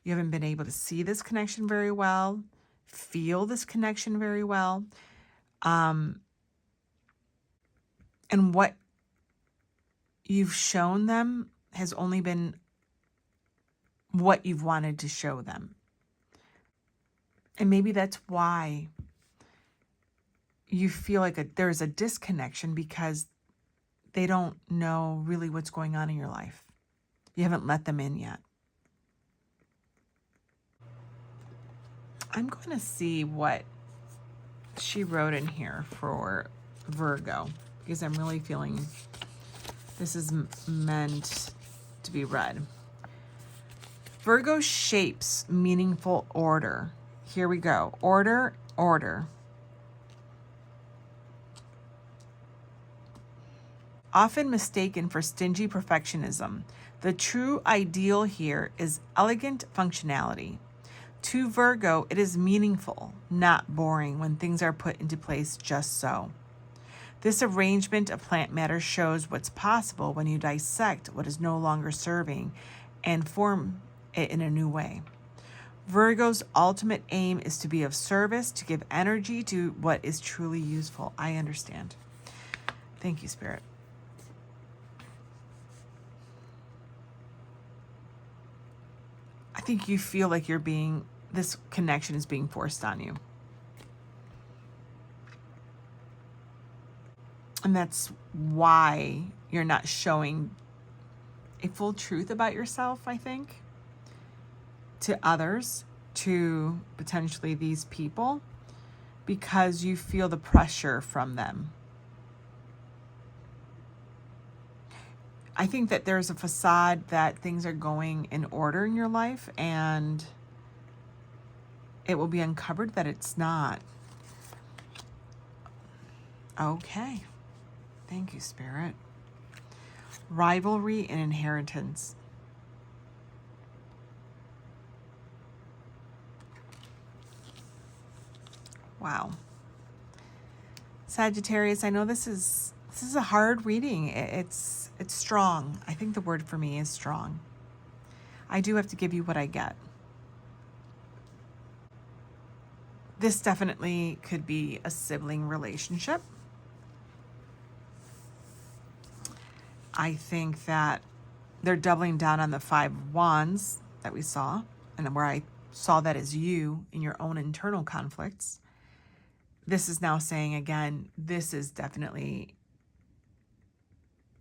You haven't been able to see this connection very well, feel this connection very well. And what you've shown them has only been what you've wanted to show them. And maybe that's why you feel like there's a disconnection, because they don't know really what's going on in your life. You haven't let them in yet. I'm going to see what she wrote in here for Virgo, because I'm really feeling this is meant to be read. Virgo shapes meaningful order. Here we go. Order, order. Often mistaken for stingy perfectionism, the true ideal here is elegant functionality. To Virgo, it is meaningful, not boring, when things are put into place just so. This arrangement of plant matter shows what's possible when you dissect what is no longer serving and form it in a new way. Virgo's ultimate aim is to be of service, to give energy to what is truly useful. I understand. Thank you, Spirit. I think you feel like this connection is being forced on you. And that's why you're not showing a full truth about yourself, I think, to others, to potentially these people, because you feel the pressure from them. I think that there's a facade that things are going in order in your life, and it will be uncovered that it's not. Okay. Thank you, Spirit. Rivalry and inheritance. Wow. Sagittarius, I know this is a hard reading. It's strong. I think the word for me is strong. I do have to give you what I get. This definitely could be a sibling relationship. I think that they're doubling down on the 5 of Wands that we saw, and where I saw that as you in your own internal conflicts. This is now saying, again, this is definitely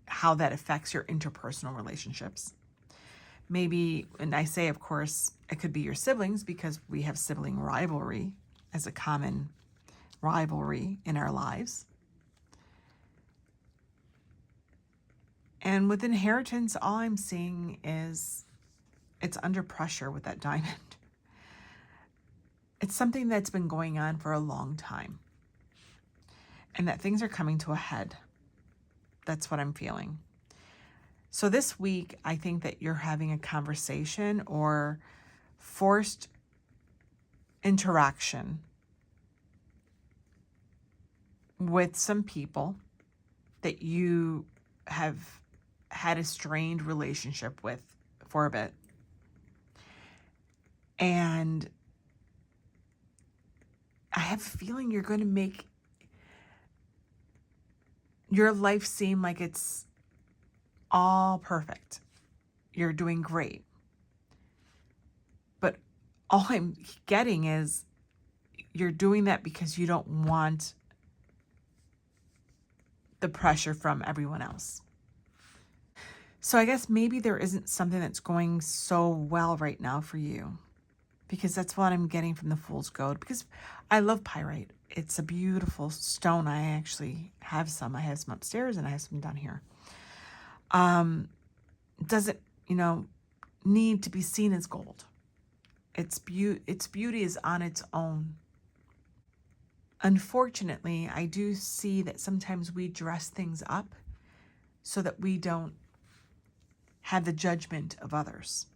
how that affects your interpersonal relationships. Maybe, and I say, of course, it could be your siblings, because we have sibling rivalry as a common rivalry in our lives. And with inheritance, all I'm seeing is it's under pressure with that diamond. It's something that's been going on for a long time, and that things are coming to a head. That's what I'm feeling. So this week, I think that you're having a conversation or forced interaction with some people that you have had a strained relationship with for a bit. And I have a feeling you're going to make your life seem like it's all perfect. You're doing great. But all I'm getting is you're doing that because you don't want the pressure from everyone else. So I guess maybe there isn't something that's going so well right now for you, because that's what I'm getting from the Fool's Gold. Because I love pyrite. It's a beautiful stone. I actually have some. I have some upstairs and I have some down here. Doesn't, need to be seen as gold. Its beauty is on its own. Unfortunately, I do see that sometimes we dress things up so that we don't have the judgment of others.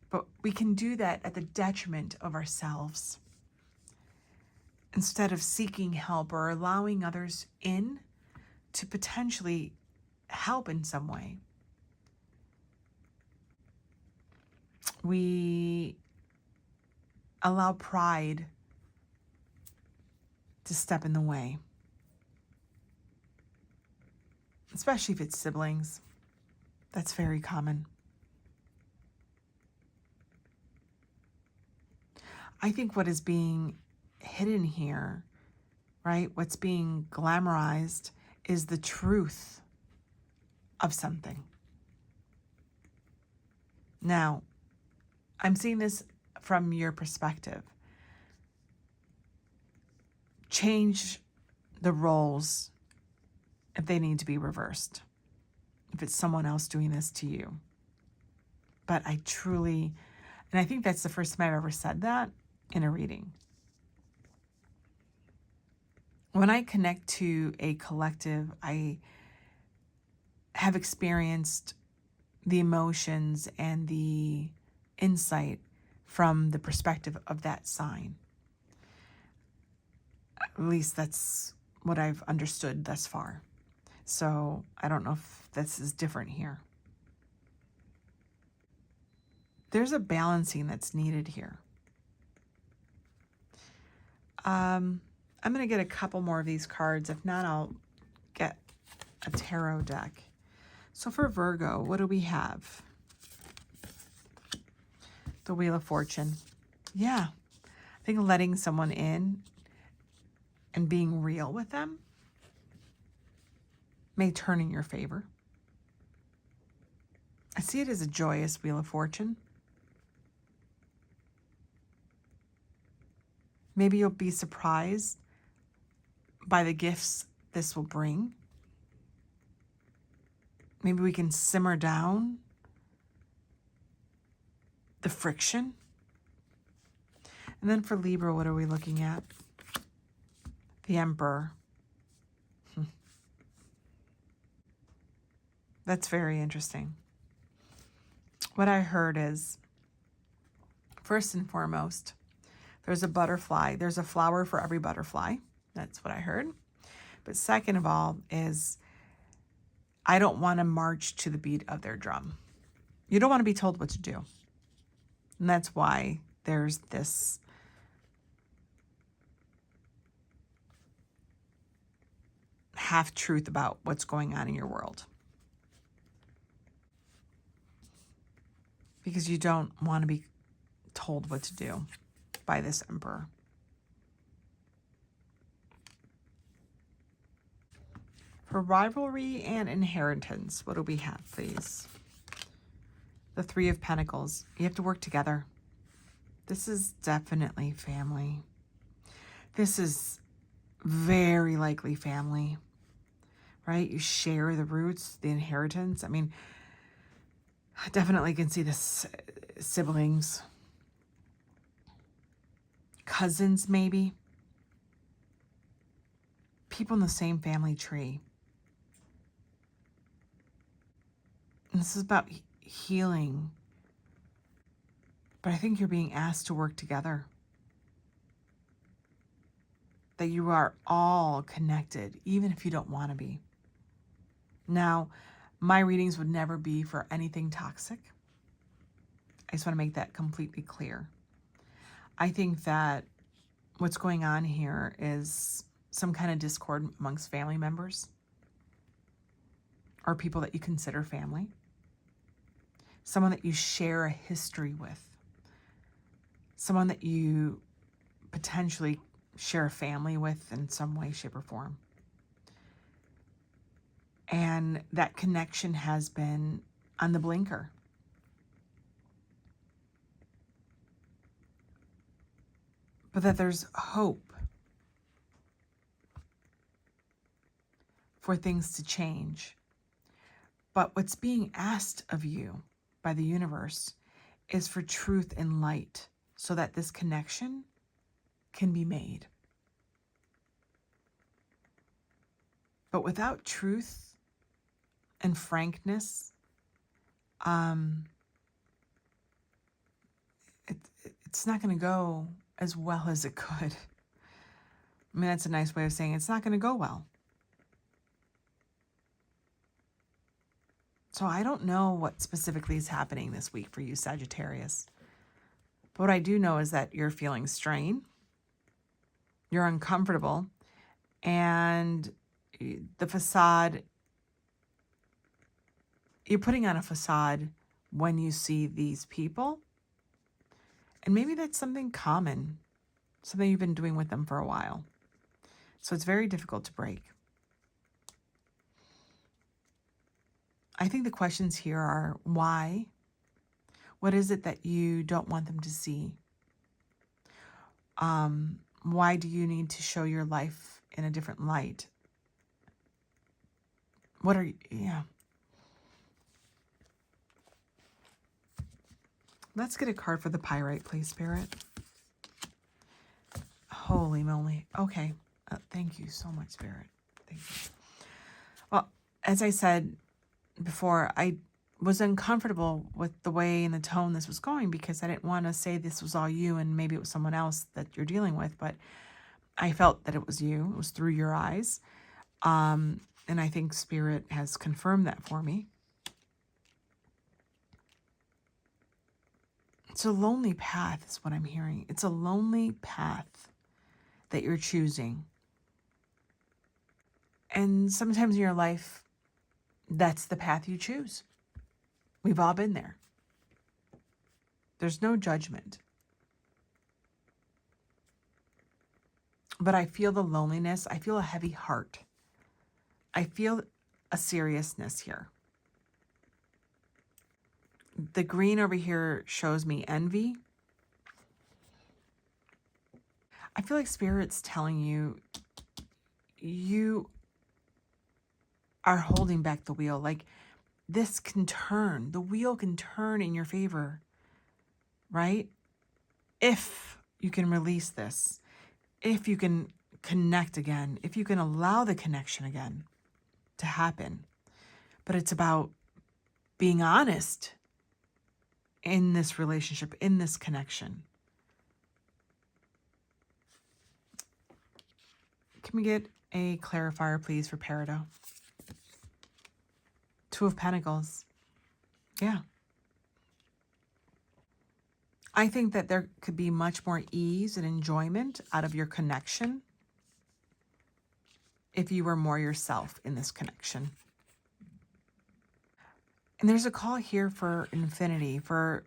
But we can do that at the detriment of ourselves. Instead of seeking help or allowing others in to potentially help in some way, we allow pride to step in the way, especially if it's siblings. That's very common. I think what is being hidden here, right? What's being glamorized is the truth of something. Now, I'm seeing this from your perspective. Change the roles if they need to be reversed, if it's someone else doing this to you. But I truly, and I think that's the first time I've ever said that in a reading. When I connect to a collective, I have experienced the emotions and the insight from the perspective of that sign. At least that's what I've understood thus far. So I don't know if this is different here. There's a balancing that's needed here. I'm going to get a couple more of these cards. If not, I'll get a tarot deck. So for Virgo, what do we have? The Wheel of Fortune. Yeah. I think letting someone in and being real with them may turn in your favor. I see it as a joyous Wheel of Fortune. Maybe you'll be surprised by the gifts this will bring. Maybe we can simmer down the friction. And then for Libra, what are we looking at? The Emperor. That's very interesting. What I heard is, first and foremost, there's a butterfly. There's a flower for every butterfly. That's what I heard. But second of all is, I don't want to march to the beat of their drum. You don't want to be told what to do. And that's why there's this half-truth about what's going on in your world. Because you don't want to be told what to do by this Emperor. For rivalry and inheritance, what do we have, please? The Three of Pentacles. You have to work together. This is definitely family. This is very likely family, right? You share the roots, the inheritance. I mean, I definitely can see this siblings, cousins maybe, people in the same family tree. And this is about healing. But I think you're being asked to work together. That you are all connected, even if you don't want to be. Now, my readings would never be for anything toxic. I just want to make that completely clear. I think that what's going on here is some kind of discord amongst family members or people that you consider family. Someone that you share a history with. Someone that you potentially share a family with in some way, shape, or form. and that connection has been on the blinker. But that there's hope for things to change. But what's being asked of you by the universe is for truth and light so that this connection can be made. But without truth and frankness, it's not going to go as well as it could. I mean, that's a nice way of saying it's not going to go well. So I don't know what specifically is happening this week for you, Sagittarius. But what I do know is that you're feeling strain, you're uncomfortable, and the facade, you're putting on a facade when you see these people. And maybe that's something common, something you've been doing with them for a while. So it's very difficult to break. I think the questions here are why? What is it that you don't want them to see? Why do you need to show your life in a different light? What are you, yeah. Let's get a card for the pyrite, please, Spirit. Holy moly. Okay. Thank you so much, Spirit. Thank you. Well, as I said before, I was uncomfortable with the way and the tone this was going because I didn't want to say this was all you and maybe it was someone else that you're dealing with, but I felt that it was you. It was through your eyes. And I think Spirit has confirmed that for me. It's a lonely path is what I'm hearing. It's a lonely path that you're choosing. And sometimes in your life, that's the path you choose. We've all been there. There's no judgment. But I feel the loneliness. I feel a heavy heart. I feel a seriousness here. The green over here shows me envy. I feel like Spirit's telling you, you are holding back the wheel. Like this can turn, the wheel can turn in your favor, right? If you can release this, if you can connect again, if you can allow the connection again to happen. But it's about being honest in this relationship, in this connection. Can we get a clarifier, please, for Peridot? Two of Pentacles. Yeah. I think that there could be much more ease and enjoyment out of your connection if you were more yourself in this connection. And there's a call here for infinity, for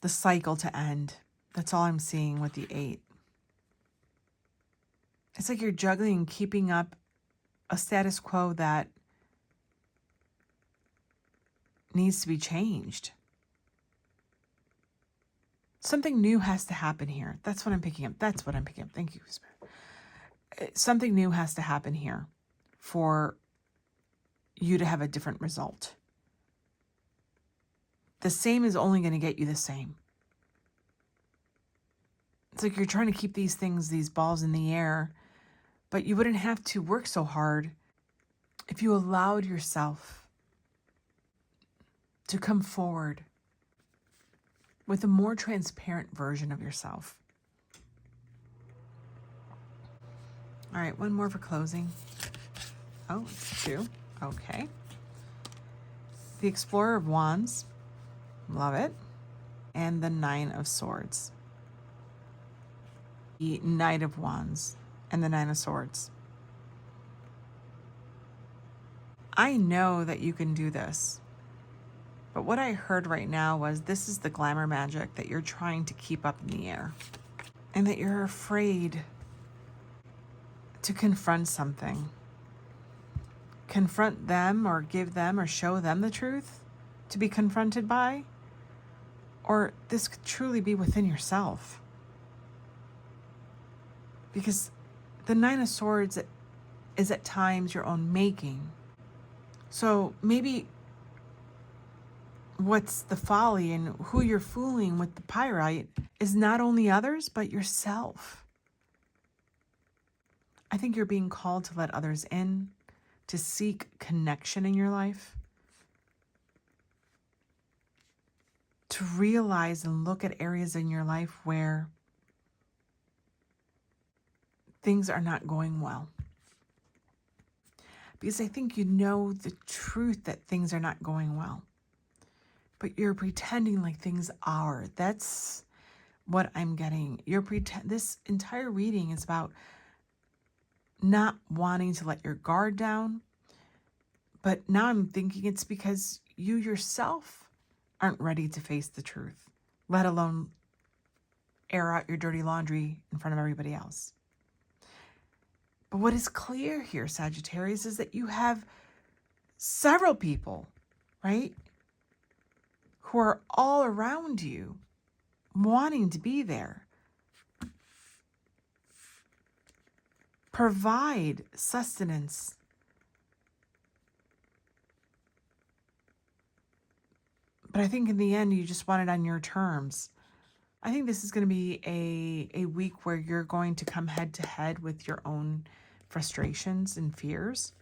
the cycle to end. That's all I'm seeing with the 8. It's like you're juggling, keeping up a status quo that needs to be changed. Something new has to happen here. That's what I'm picking up. That's what I'm picking up. Thank you, Spirit. Something new has to happen here for you to have a different result. The same is only going to get you the same. It's like you're trying to keep these things, these balls in the air, but you wouldn't have to work so hard if you allowed yourself to come forward with a more transparent version of yourself. All right, one more for closing. Oh, it's 2. Okay. The Explorer of Wands. Love it. And the 9 of Swords. The Knight of Wands and the 9 of Swords. I know that you can do this. But what I heard right now was this is the glamour magic that you're trying to keep up in the air. And that you're afraid to confront something. confront them or give them or show them the truth to be confronted by, or this could truly be within yourself. Because the Nine of Swords is at times your own making. So maybe what's the folly and who you're fooling with the pyrite is not only others, but yourself. I think you're being called to let others in, to seek connection in your life, to realize and look at areas in your life where things are not going well. Because I think you know the truth that things are not going well, but you're pretending like things are. That's what I'm getting. This entire reading is about not wanting to let your guard down, but now I'm thinking it's because you yourself aren't ready to face the truth, let alone air out your dirty laundry in front of everybody else. But what is clear here, Sagittarius, is that you have several people, right, who are all around you wanting to be there, provide sustenance, but I think in the end you just want it on your terms. I think this is going to be a week where you're going to come head to head with your own frustrations and fears.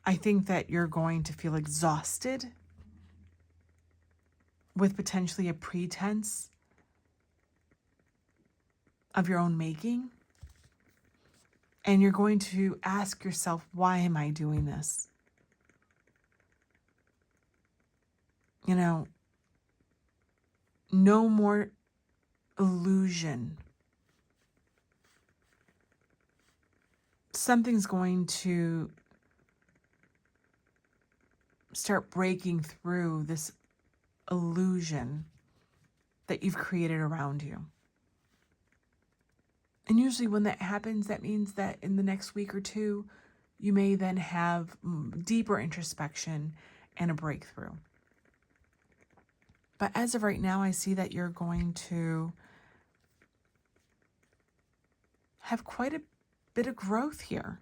I think that you're going to feel exhausted with potentially a pretense of your own making. And you're going to ask yourself, why am I doing this? You know, no more illusion. Something's going to start breaking through this illusion that you've created around you. And usually when that happens, that means that in the next week or two, you may then have deeper introspection and a breakthrough. But as of right now, I see that you're going to have quite a bit of growth here.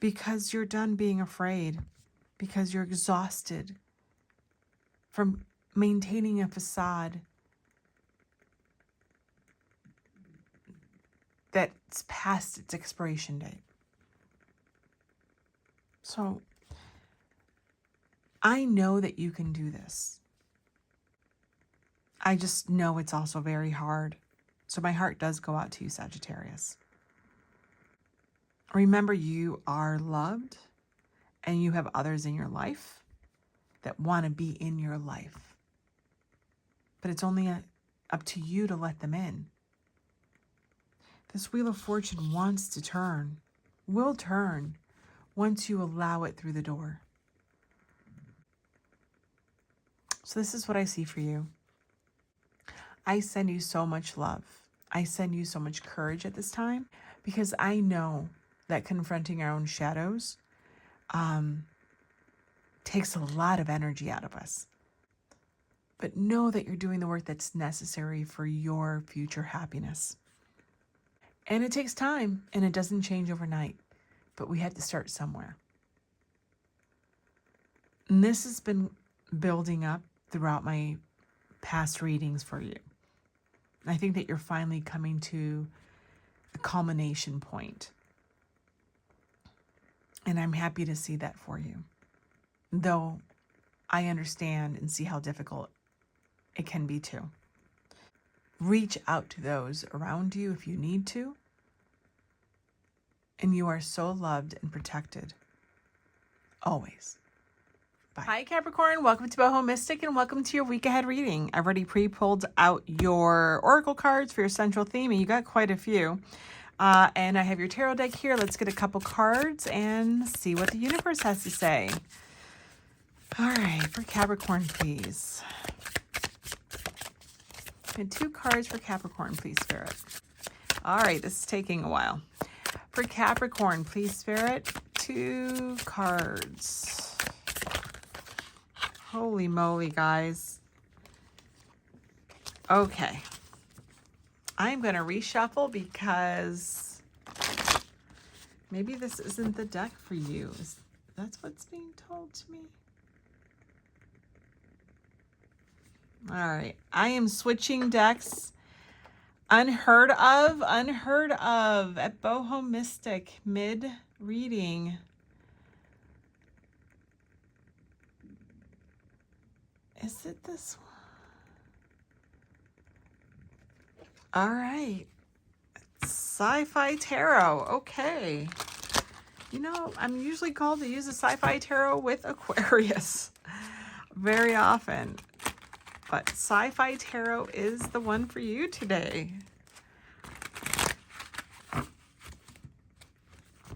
Because you're done being afraid. Because you're exhausted from maintaining a facade that's past its expiration date. So I know that you can do this. I just know it's also very hard. So my heart does go out to you, Sagittarius. Remember, you are loved and you have others in your life that want to be in your life. But it's only up to you to let them in. This Wheel of Fortune wants to turn, will turn, once you allow it through the door. So this is what I see for you. I send you so much love. I send you so much courage at this time, because I know that confronting our own shadows takes a lot of energy out of us. But know that you're doing the work that's necessary for your future happiness. And it takes time, and it doesn't change overnight, but we had to start somewhere. And this has been building up throughout my past readings for you. I think that you're finally coming to a culmination point. And I'm happy to see that for you. Though I understand and see how difficult it can be too. Reach out to those around you if you need to. And you are so loved and protected. Always. Bye. Hi, Capricorn. Welcome to BohoMystic and welcome to your week ahead reading. I've already pre-pulled out your oracle cards for your central theme, and you got quite a few. And I have your tarot deck here. Let's get a couple cards and see what the universe has to say. All right, for Capricorn, please. And 2 cards for Capricorn, please, Spirit. All right, this is taking a while. For Capricorn, please, Spirit. 2 cards. Holy moly, guys. Okay. I'm going to reshuffle because maybe this isn't the deck for you. That's what's being told to me. All right. I am switching decks. Unheard of at BohoMystic mid-reading. Is it this one? All right. Sci-Fi Tarot. Okay. You know, I'm usually called to use a Sci-Fi Tarot with Aquarius very often. But Sci-Fi Tarot is the one for you today.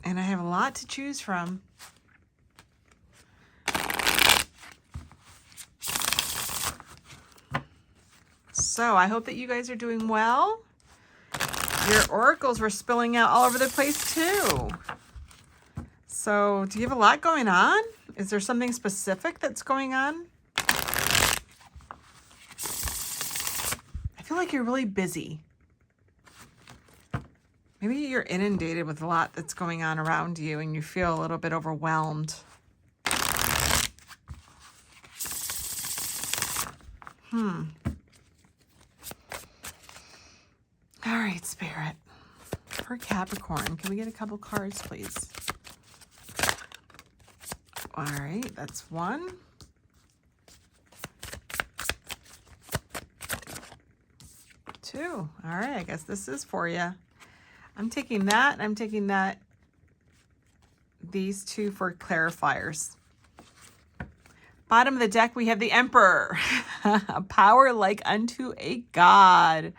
And I have a lot to choose from. So I hope that you guys are doing well. Your oracles were spilling out all over the place too. So do you have a lot going on? Is there something specific that's going on? I feel like you're really busy. Maybe you're inundated with a lot that's going on around you and you feel a little bit overwhelmed. All right, Spirit. For Capricorn, can we get a couple cards, please? All right, that's 1. 2. All right, I guess this is for you. I'm taking that, and I'm taking that. These 2 for clarifiers. Bottom of the deck, we have the Emperor. A power like unto a god.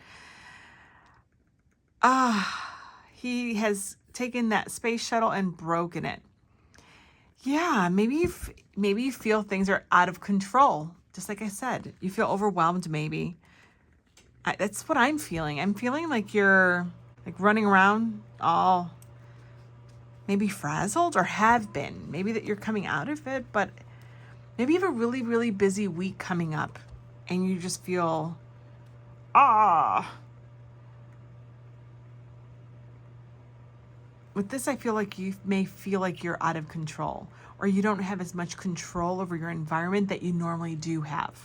He has taken that space shuttle and broken it. Yeah, maybe you feel things are out of control. Just like I said, you feel overwhelmed maybe. That's what I'm feeling. I'm feeling like you're like running around all maybe frazzled or have been. Maybe that you're coming out of it, but maybe you have a really, really busy week coming up and you just feel, With this, I feel like you may feel like you're out of control or you don't have as much control over your environment that you normally do have.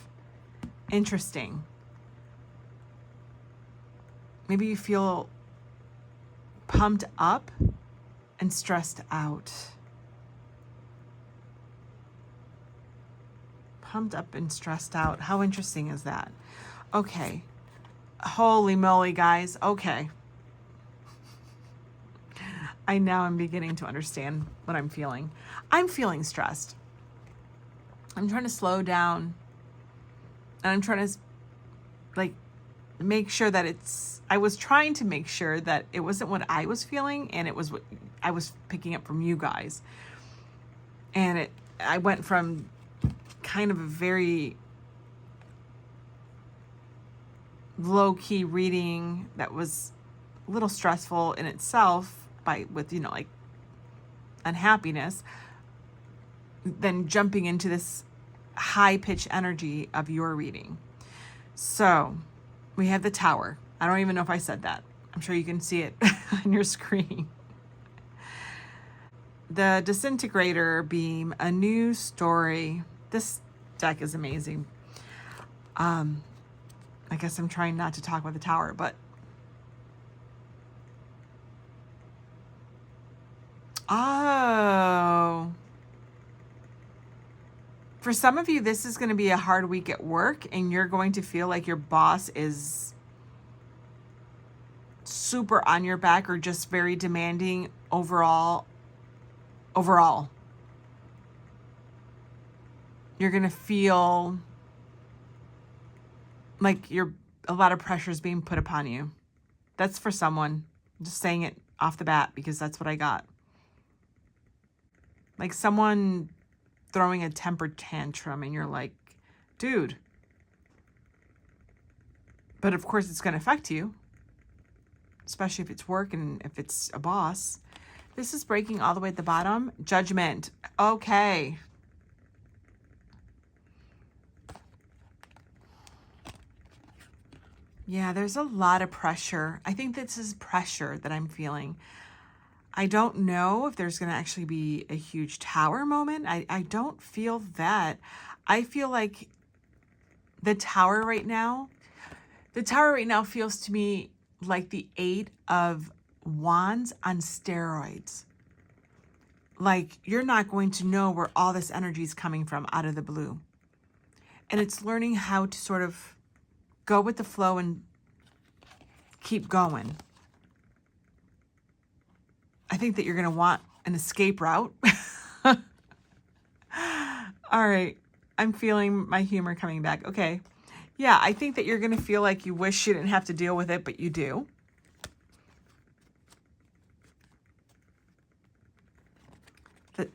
Interesting. Maybe you feel pumped up and stressed out. Pumped up and stressed out. How interesting is that? Okay. Holy moly, guys. Okay. I now am beginning to understand what I'm feeling. I'm feeling stressed. I'm trying to slow down. And I'm trying to make sure that I was trying to make sure that it wasn't what I was feeling and it was what I was picking up from you guys. And I went from kind of a very low-key reading that was a little stressful in itself with unhappiness, then jumping into this high-pitched energy of your reading. So we have the Tower. I don't even know if I said that. I'm sure you can see it on your screen. The Disintegrator Beam, a new story. This deck is amazing. I guess I'm trying not to talk about the Tower, but for some of you, this is going to be a hard week at work and you're going to feel like your boss is super on your back or just very demanding overall. You're going to feel like a lot of pressure is being put upon you. That's for someone. I'm just saying it off the bat because that's what I got. Like someone throwing a temper tantrum and you're like, dude. But of course it's going to affect you, especially if it's work and if it's a boss. This is breaking all the way at the bottom. Judgment. Okay. Yeah, there's a lot of pressure. I think this is pressure that I'm feeling. I don't know if there's going to actually be a huge tower moment. I don't feel that. I feel like the tower right now feels to me like the 8 of Wands on steroids. Like you're not going to know where all this energy is coming from out of the blue. And it's learning how to sort of go with the flow and keep going. I think that you're going to want an escape route. All right. I'm feeling my humor coming back. Okay. Yeah, I think that you're going to feel like you wish you didn't have to deal with it, but you do.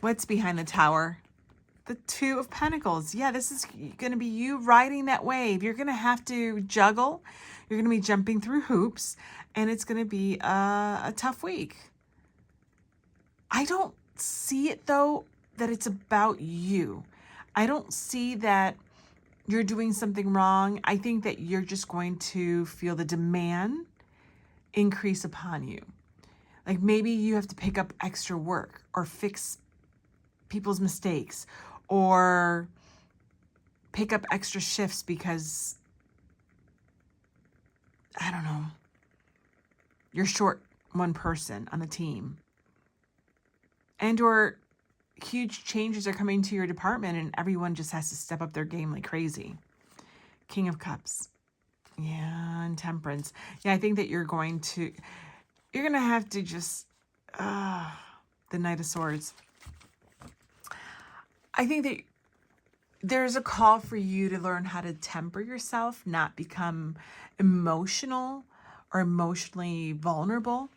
What's behind the tower? The 2 of Pentacles. Yeah, this is going to be you riding that wave. You're going to have to juggle. You're going to be jumping through hoops, and it's going to be a tough week. I don't see it, though, that it's about you. I don't see that you're doing something wrong. I think that you're just going to feel the demand increase upon you. Like maybe you have to pick up extra work or fix people's mistakes or pick up extra shifts because, I don't know, you're short one person on the team. And or huge changes are coming to your department and everyone just has to step up their game like crazy. King of Cups. Yeah, and Temperance. Yeah, I think that you're going to have to just, the Knight of Swords. I think that there's a call for you to learn how to temper yourself, not become emotional or emotionally vulnerable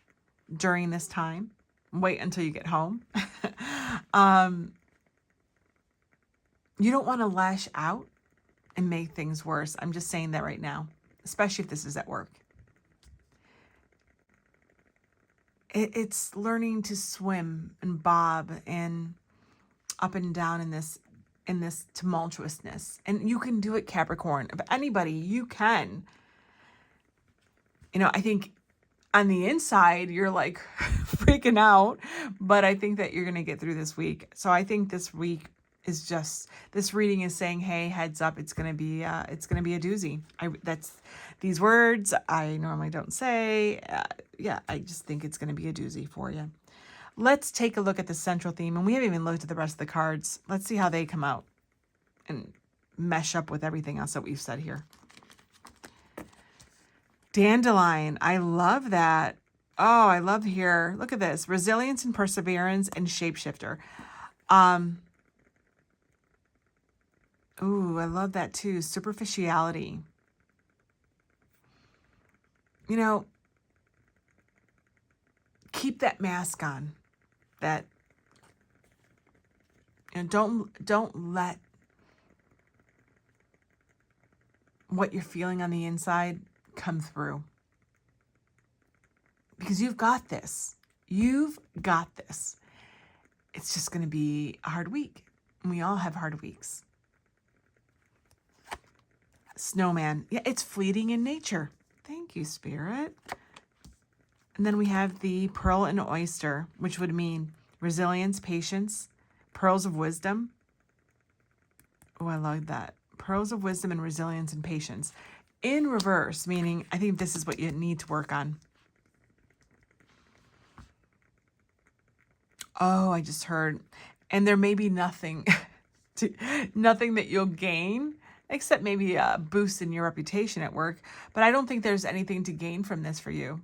during this time. Wait until you get home. You don't want to lash out and make things worse. I'm just saying that right now, especially if this is at work. It's learning to swim and bob and up and down in this tumultuousness. And you can do it, Capricorn. If anybody, you can. You know, I think on the inside, you're like freaking out, but I think that you're going to get through this week. So I think this week is just, this reading is saying, hey, heads up, it's going to be a doozy. That's these words I normally don't say. Yeah, I just think it's going to be a doozy for you. Let's take a look at the central theme, and we haven't even looked at the rest of the cards. Let's see how they come out and mesh up with everything else that we've said here. Dandelion. I love that. Oh, I love here. Look at this. Resilience and perseverance and shapeshifter. Ooh, I love that too. Superficiality. You know, keep that mask on. That, you know, don't let what you're feeling on the inside come through. Because you've got this. You've got this. It's just going to be a hard week. And we all have hard weeks. Snowman. Yeah, it's fleeting in nature. Thank you, Spirit. And then we have the pearl and oyster, which would mean resilience, patience, pearls of wisdom. Oh, I love that. Pearls of wisdom and resilience and patience. In reverse, meaning I think this is what you need to work on. Oh, I just heard. And there may be nothing, nothing that you'll gain, except maybe a boost in your reputation at work. But I don't think there's anything to gain from this for you.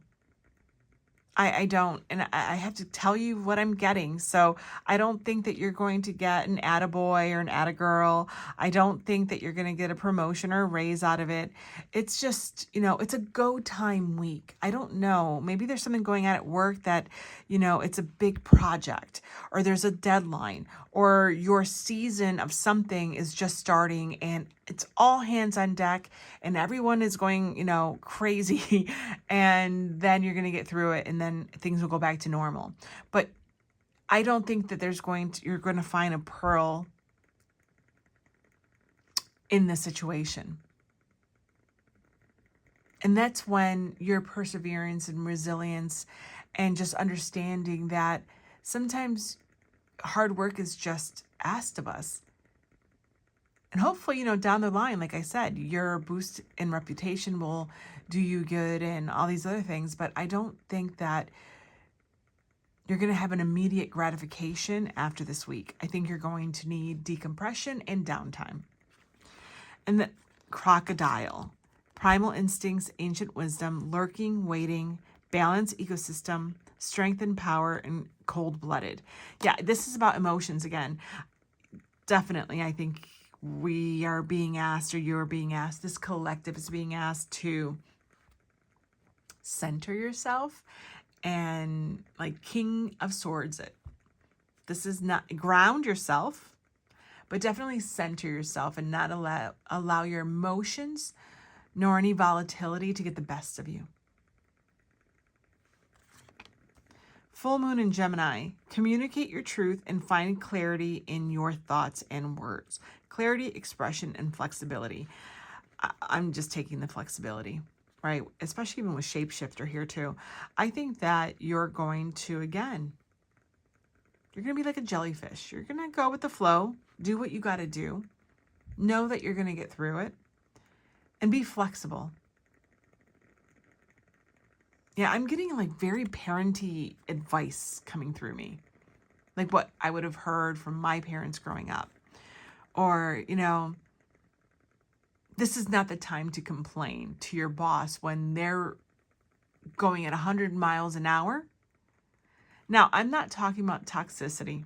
I don't. And I have to tell you what I'm getting. So I don't think that you're going to get an attaboy or an attagirl. I don't think that you're going to get a promotion or a raise out of it. It's just, you know, it's a go time week. I don't know. Maybe there's something going on at work that, you know, it's a big project or there's a deadline or your season of something is just starting and it's all hands on deck and everyone is going, you know, crazy and then you're going to get through it and then things will go back to normal. But I don't think that you're going to find a pearl in this situation. And that's when your perseverance and resilience and just understanding that sometimes hard work is just asked of us. And hopefully, down the line, like I said, your boost in reputation will do you good and all these other things. But I don't think that you're going to have an immediate gratification after this week. I think you're going to need decompression and downtime. And the crocodile, primal instincts, ancient wisdom, lurking, waiting, balanced ecosystem, strength and power, and cold-blooded. Yeah, this is about emotions again. Definitely, I think we are being asked, or you're being asked, this collective is being asked to center yourself and like King of Swords it. This is not ground yourself, but definitely center yourself and not allow your emotions nor any volatility to get the best of you. Full moon in Gemini, communicate your truth and find clarity in your thoughts and words. Clarity, expression, and flexibility. I'm just taking the flexibility, right? Especially even with shapeshifter here too. I think that you're going to, again, you're going to be like a jellyfish. You're going to go with the flow, do what you got to do, know that you're going to get through it, and be flexible. Yeah, I'm getting like very parenty advice coming through me. Like what I would have heard from my parents growing up. Or, this is not the time to complain to your boss when they're going at 100 miles an hour. Now, I'm not talking about toxicity.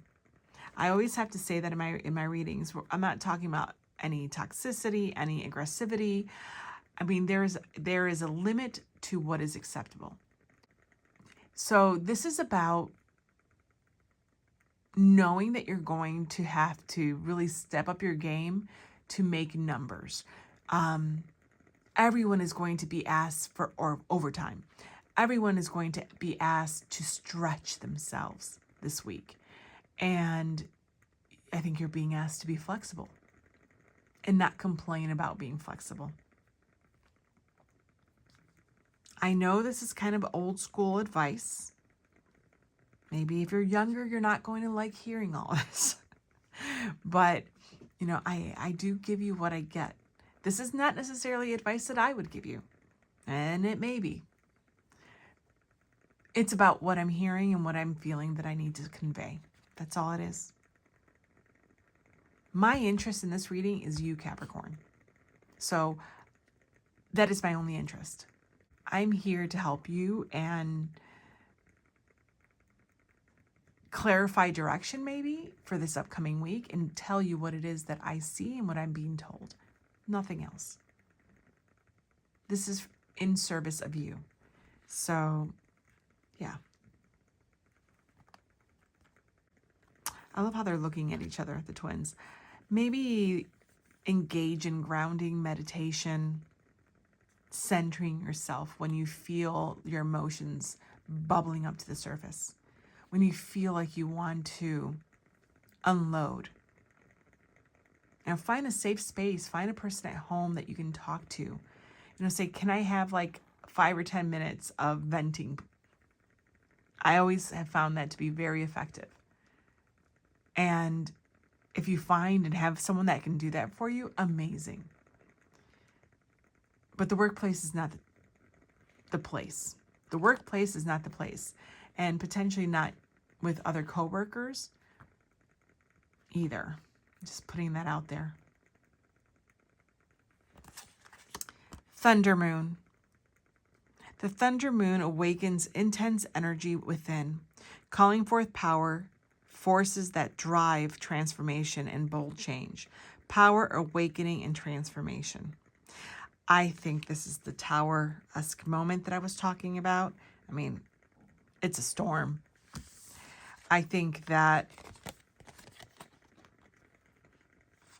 I always have to say that in my readings. I'm not talking about any toxicity, any aggressivity. I mean, there is a limit to what is acceptable. So this is about knowing that you're going to have to really step up your game to make numbers. Everyone is going to be asked for overtime. Everyone is going to be asked to stretch themselves this week. And I think you're being asked to be flexible and not complain about being flexible. I know this is kind of old school advice. Maybe if you're younger, you're not going to like hearing all this. But, I do give you what I get. This is not necessarily advice that I would give you. And it may be. It's about what I'm hearing and what I'm feeling that I need to convey. That's all it is. My interest in this reading is you, Capricorn. So that is my only interest. I'm here to help you and clarify direction maybe for this upcoming week and tell you what it is that I see and what I'm being told. Nothing else. This is in service of you. So, yeah. I love how they're looking at each other, the twins. Maybe engage in grounding, meditation, centering yourself when you feel your emotions bubbling up to the surface. When you feel like you want to unload. Now find a safe space. Find a person at home that you can talk to. Say, can I have like 5 or 10 minutes of venting? I always have found that to be very effective. And if you find and have someone that can do that for you, amazing. But the workplace is not the place. The workplace is not the place. And potentially not with other coworkers either. Just putting that out there. Thunder moon. The thunder moon awakens intense energy within, calling forth power, forces that drive transformation and bold change. Power, awakening, and transformation. I think this is the Tower-esque moment that I was talking about. I mean, it's a storm. I think that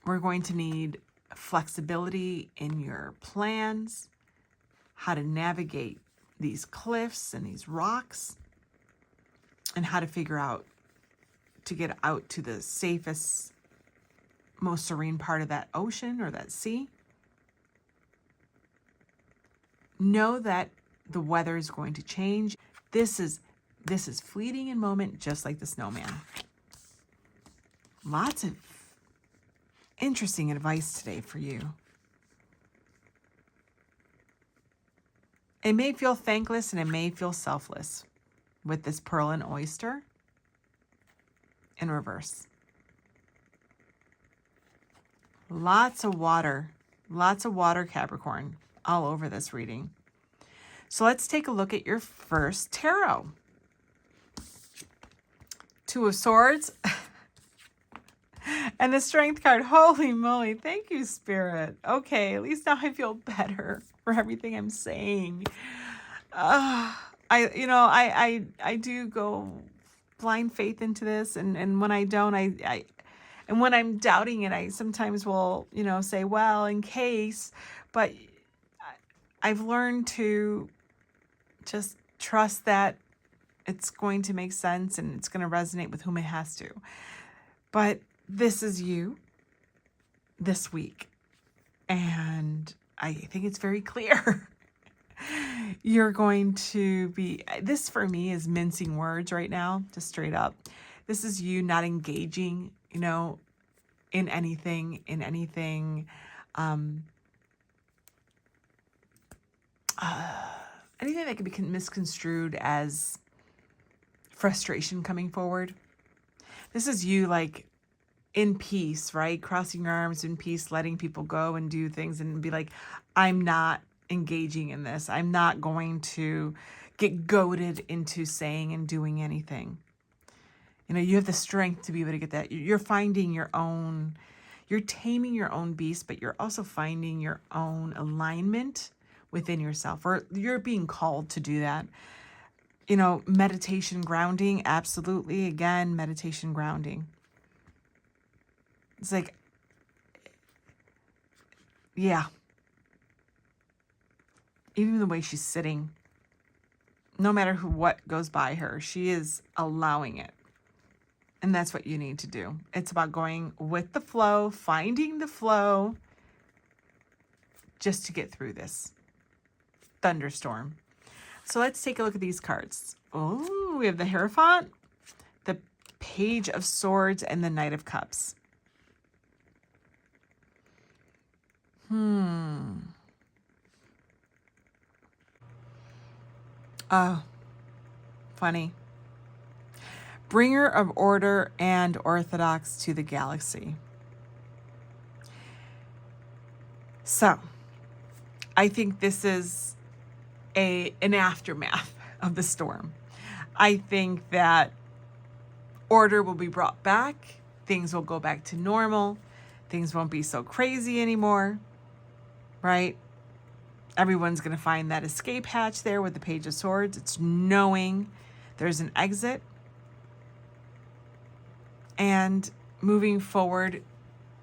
we're going to need flexibility in your plans, how to navigate these cliffs and these rocks, and how to figure out to get out to the safest, most serene part of that ocean or that sea. Know that the weather is going to change. This is fleeting in moment, just like the snowman. Lots of interesting advice today for you. It may feel thankless and it may feel selfless with this pearl and oyster in reverse. Lots of water, Capricorn, all over this reading. So let's take a look at your first tarot. Two of Swords and the Strength card. Holy moly. Thank you, Spirit. Okay, at least now I feel better for everything I'm saying. I do go blind faith into this, and when I don't, and when I'm doubting it, I sometimes will, say, well, in case, but I've learned to just trust that it's going to make sense and it's going to resonate with whom it has to. But this is you this week. And I think it's very clear. You're going to be, this for me is mincing words right now, just straight up. This is you not engaging, in anything, anything that could be misconstrued as frustration coming forward. This is you like in peace, right? Crossing your arms in peace, letting people go and do things and be like, I'm not engaging in this. I'm not going to get goaded into saying and doing anything. You have the strength to be able to get that. You're finding your own, you're taming your own beast, but you're also finding your own alignment within yourself, or you're being called to do that. Meditation, grounding, absolutely. Again, meditation, grounding. It's like, yeah. Even the way she's sitting, no matter what goes by her, she is allowing it. And that's what you need to do. It's about going with the flow, finding the flow, just to get through this thunderstorm. So let's take a look at these cards. Oh, we have the Hierophant, the Page of Swords, and the Knight of Cups. Oh, funny. Bringer of order and orthodox to the galaxy. So, I think this is an aftermath of the storm. I think that order will be brought back. Things will go back to normal. Things won't be so crazy anymore, right? Everyone's going to find that escape hatch there with the Page of Swords. It's knowing there's an exit and moving forward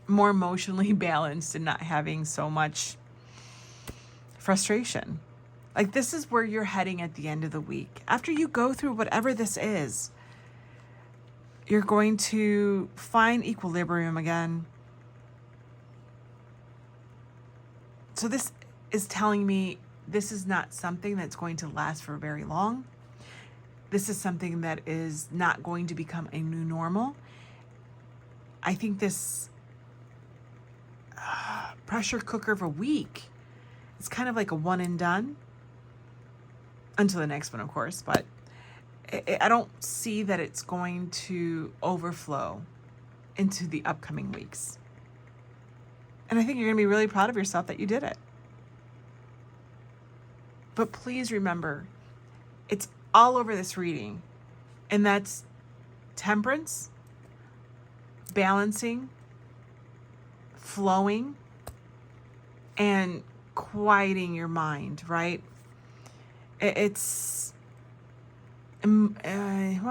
more emotionally balanced and not having so much frustration. Like, this is where you're heading at the end of the week. After you go through whatever this is, you're going to find equilibrium again. So this is telling me this is not something that's going to last for very long. This is something that is not going to become a new normal. I think this pressure cooker of a week, it's kind of like a one and done. Until the next one, of course, but I don't see that it's going to overflow into the upcoming weeks. And I think you're going to be really proud of yourself that you did it. But please remember, it's all over this reading, and that's temperance, balancing, flowing, and quieting your mind, right? It's, well,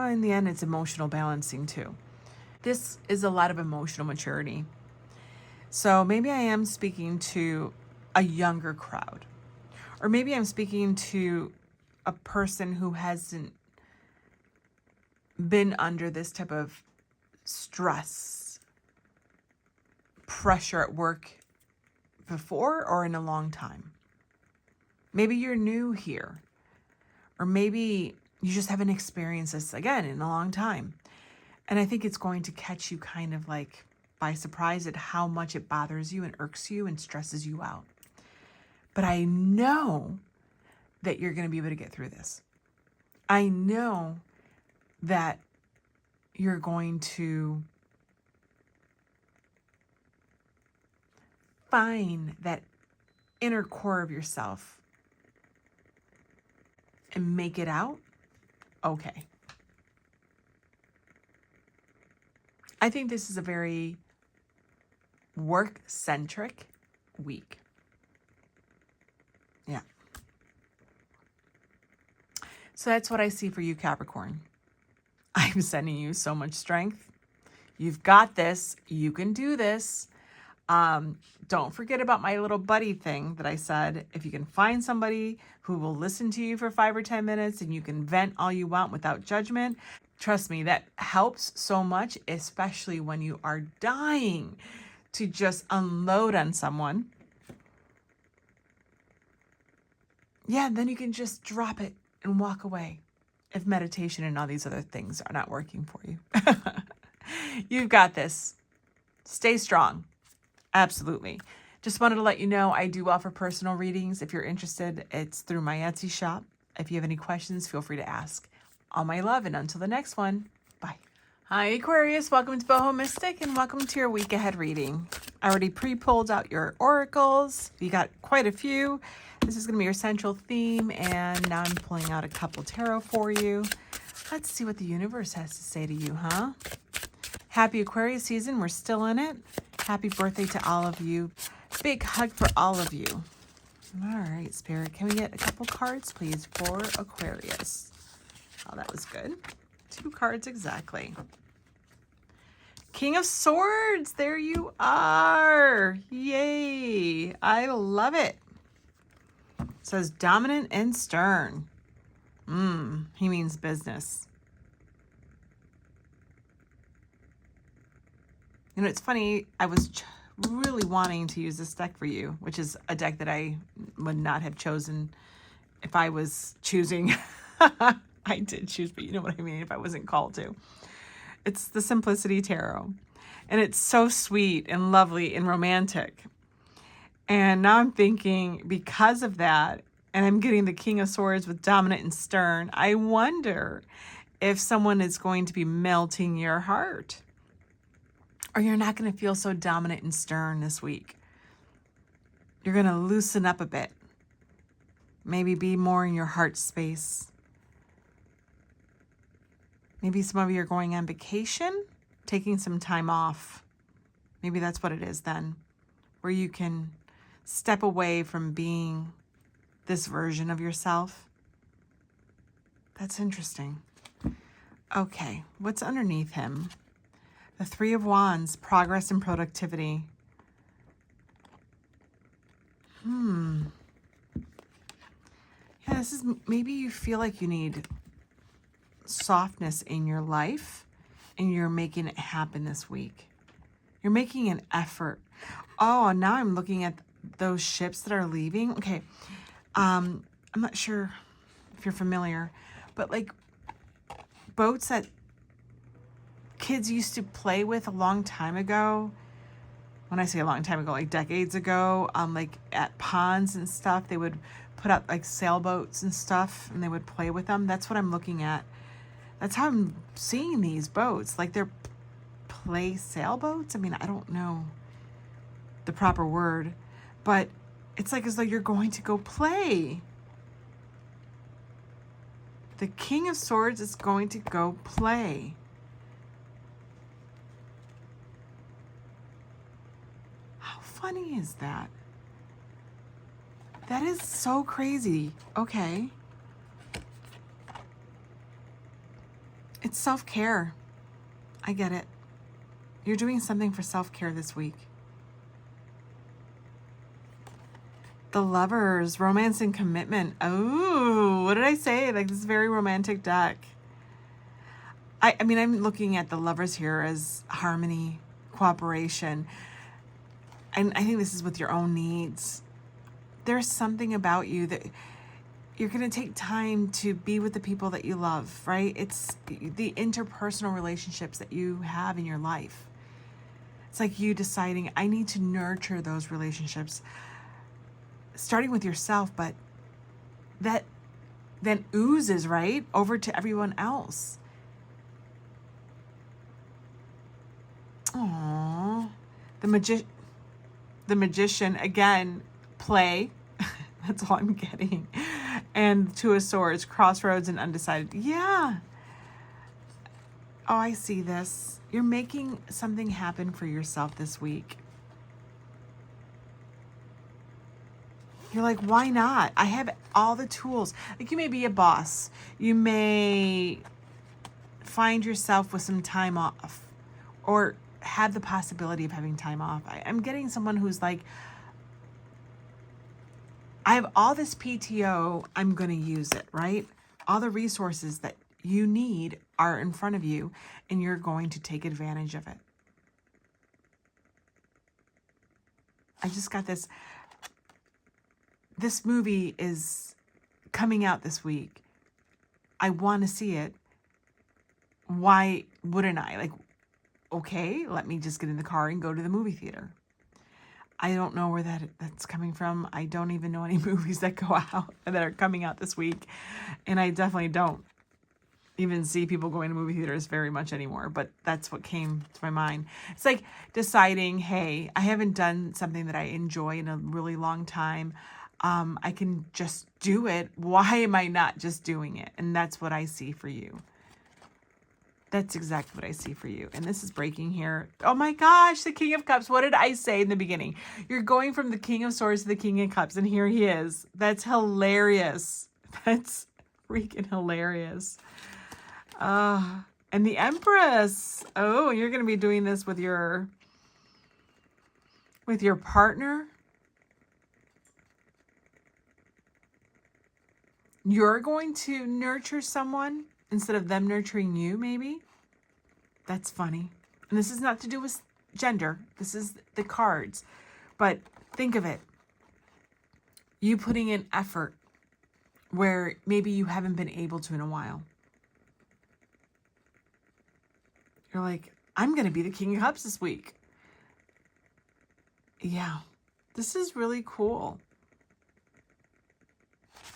in the end, it's emotional balancing too. This is a lot of emotional maturity. So maybe I am speaking to a younger crowd, or maybe I'm speaking to a person who hasn't been under this type of stress, pressure at work before or in a long time. Maybe you're new here, or maybe you just haven't experienced this again in a long time. And I think it's going to catch you kind of like by surprise at how much it bothers you and irks you and stresses you out. But I know that you're going to be able to get through this. I know that you're going to find that inner core of yourself and make it out okay. I think this is a very work-centric week. Yeah. So that's what I see for you, Capricorn. I'm sending you so much strength. You've got this. You can do this. Don't forget about my little buddy thing that I said. If you can find somebody who will listen to you for 5 or 10 minutes and you can vent all you want without judgment, trust me, that helps so much, especially when you are dying to just unload on someone. Yeah, then you can just drop it and walk away if meditation and all these other things are not working for you. You've got this. Stay strong. Absolutely. Just wanted to let you know I do offer personal readings. If you're interested, it's through my Etsy shop. If you have any questions, feel free to ask. All my love, and until the next one, bye. Hi, Aquarius. Welcome to BohoMystic, and welcome to your week ahead reading. I already pre-pulled out your oracles. You got quite a few. This is going to be your central theme, and now I'm pulling out a couple tarot for you. Let's see what the universe has to say to you, huh? Happy Aquarius season. We're still in it. Happy birthday to all of you. Big hug for all of you. All right, Spirit. Can we get a couple cards, please, for Aquarius? Oh, that was good. 2 cards exactly. King of Swords. There you are. Yay. I love it. It says dominant and stern. He means business. You know, it's funny, I was really wanting to use this deck for you, which is a deck that I would not have chosen if I was choosing. I did choose, but you know what I mean, if I wasn't called to. It's the Simplicity Tarot. And it's so sweet and lovely and romantic. And now I'm thinking, because of that, and I'm getting the King of Swords with dominant and stern, I wonder if someone is going to be melting your heart. Or you're not going to feel so dominant and stern this week. You're going to loosen up a bit. Maybe be more in your heart space. Maybe some of you are going on vacation, taking some time off. Maybe that's what it is then, where you can step away from being this version of yourself. That's interesting. Okay, what's underneath him? The 3 of Wands, progress and productivity. Yeah, this is, maybe you feel like you need softness in your life and you're making it happen this week. You're making an effort. Oh, now I'm looking at those ships that are leaving. Okay, I'm not sure if you're familiar, but like boats that kids used to play with a long time ago. When I say a long time ago, like decades ago, like at ponds and stuff, they would put up like sailboats and stuff and they would play with them. That's what I'm looking at. That's how I'm seeing these boats. Like they're play sailboats. I mean, I don't know the proper word, but it's like as though you're going to go play. The King of Swords is going to go play. Funny is that? That is so crazy. Okay. It's self-care. I get it. You're doing something for self-care this week. The Lovers, romance and commitment. Oh, what did I say? Like this very romantic deck. I mean, I'm looking at the Lovers here as harmony, cooperation. And I think this is with your own needs. There's something about you that you're going to take time to be with the people that you love, right? It's the interpersonal relationships that you have in your life. It's like you deciding, I need to nurture those relationships, starting with yourself, but that then oozes, right, over to everyone else. Aww. The magician, again, play. That's all I'm getting. And Two of Swords, crossroads and undecided. Yeah. Oh, I see this. You're making something happen for yourself this week. You're like, why not? I have all the tools. Like, you may be a boss. You may find yourself with some time off, or have the possibility of having time off. I'm getting someone who's like, I have all this PTO, I'm going to use it, right? All the resources that you need are in front of you, and you're going to take advantage of it. I just got this. This movie is coming out this week. I want to see it. Why wouldn't I? Like, okay, let me just get in the car and go to the movie theater. I don't know where that's coming from. I don't even know any movies that go out that are coming out this week. And I definitely don't even see people going to movie theaters very much anymore. But that's what came to my mind. It's like deciding, hey, I haven't done something that I enjoy in a really long time. I can just do it. Why am I not just doing it? And that's what I see for you. That's exactly what I see for you. And this is breaking here. Oh my gosh, the King of Cups. What did I say in the beginning? You're going from the King of Swords to the King of Cups, and here he is. That's hilarious. That's freaking hilarious. And the Empress. Oh, you're going to be doing this with your partner. You're going to nurture someone instead of them nurturing you, maybe. That's funny. And this is not to do with gender. This is the cards. But think of it. You putting in effort where maybe you haven't been able to in a while. You're like, I'm going to be the King of Cups this week. Yeah. This is really cool.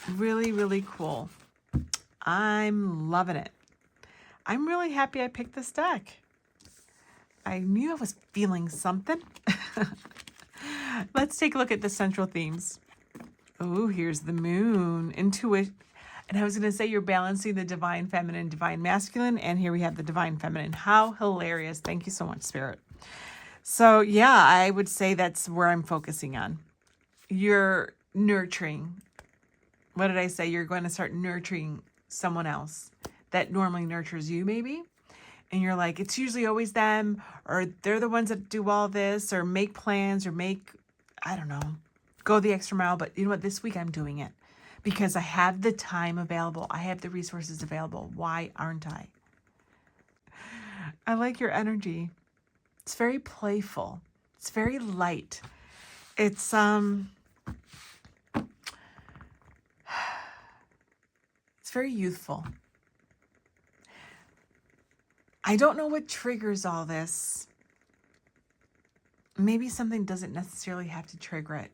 Really, really cool. I'm loving it. I'm really happy I picked this deck. I knew I was feeling something. Let's take a look at the central themes. Oh, here's the moon. Intuition. And I was going to say you're balancing the divine feminine, divine masculine. And here we have the divine feminine. How hilarious. Thank you so much, Spirit. So, yeah, I would say that's where I'm focusing on. You're nurturing. What did I say? You're going to start nurturing someone else that normally nurtures you, maybe. And you're like, it's usually always them, or they're the ones that do all this, or make plans, or make, I don't know, go the extra mile. But you know what? This week I'm doing it because I have the time available. I have the resources available. Why aren't I? I like your energy. It's very playful. It's very light. It's very youthful. I don't know what triggers all this. Maybe something doesn't necessarily have to trigger it.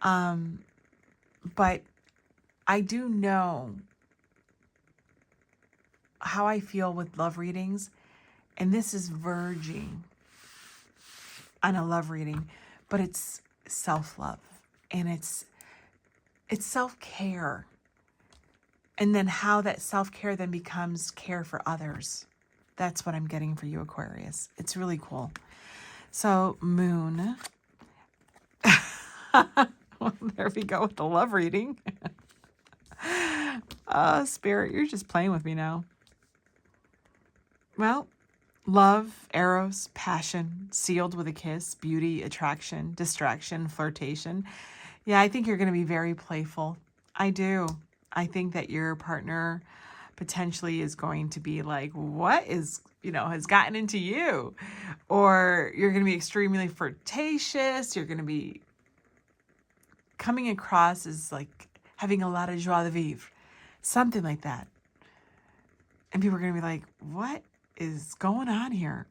But I do know how I feel with love readings. And this is verging on a love reading. But it's self-love. And it's self-care. And then how that self-care then becomes care for others. That's what I'm getting for you, Aquarius. It's really cool. So, moon. Well, there we go with the love reading. Spirit, you're just playing with me now. Well, love, eros, passion, sealed with a kiss, beauty, attraction, distraction, flirtation. Yeah, I think you're going to be very playful. I do. I think that your partner potentially is going to be like, what is, has gotten into you? Or you're going to be extremely flirtatious. You're going to be coming across as like having a lot of joie de vivre, something like that. And people are going to be like, what is going on here?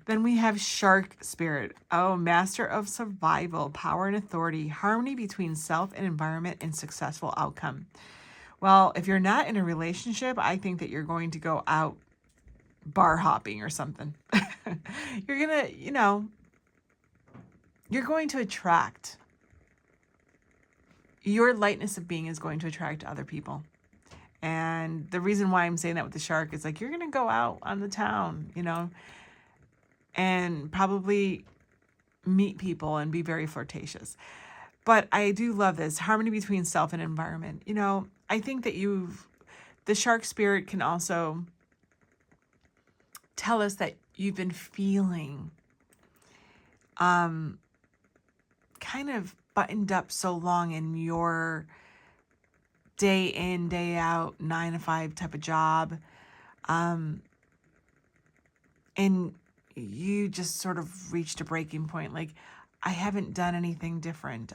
Then we have shark spirit. Oh, master of survival, power and authority, harmony between self and environment, and successful outcome. Well, if you're not in a relationship, I think that you're going to go out bar hopping or something. You're going to, you're going to attract. Your lightness of being is going to attract other people. And the reason why I'm saying that with the shark is like, you're going to go out on the town, and probably meet people and be very flirtatious. But I do love this harmony between self and environment. I think that the shark spirit can also tell us that you've been feeling kind of buttoned up so long in your day in, day out, 9 to 5 type of job. And you just sort of reached a breaking point. Like, I haven't done anything different.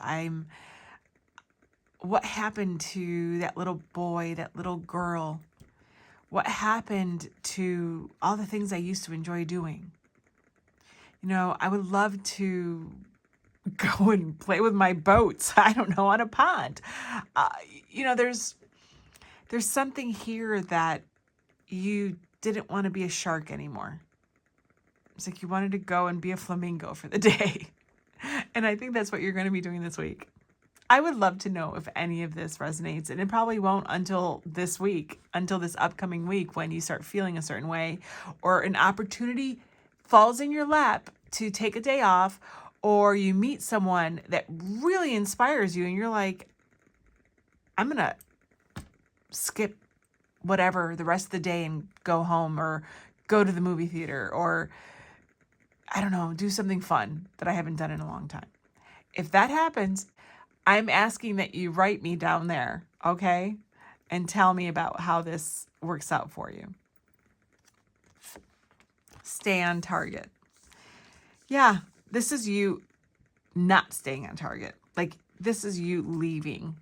What happened to that little boy, that little girl? What happened to all the things I used to enjoy doing? I would love to go and play with my boats. I don't know, on a pond. There's something here that you didn't want to be a shark anymore. It's like you wanted to go and be a flamingo for the day. And I think that's what you're going to be doing this week. I would love to know if any of this resonates, and it probably won't until this week, until this upcoming week, when you start feeling a certain way, or an opportunity falls in your lap to take a day off, or you meet someone that really inspires you and you're like, I'm going to skip whatever the rest of the day and go home, or go to the movie theater, or I don't know, do something fun that I haven't done in a long time. If that happens, I'm asking that you write me down there, okay? And tell me about how this works out for you. Stay on target. Yeah, this is you not staying on target. Like, this is you leaving.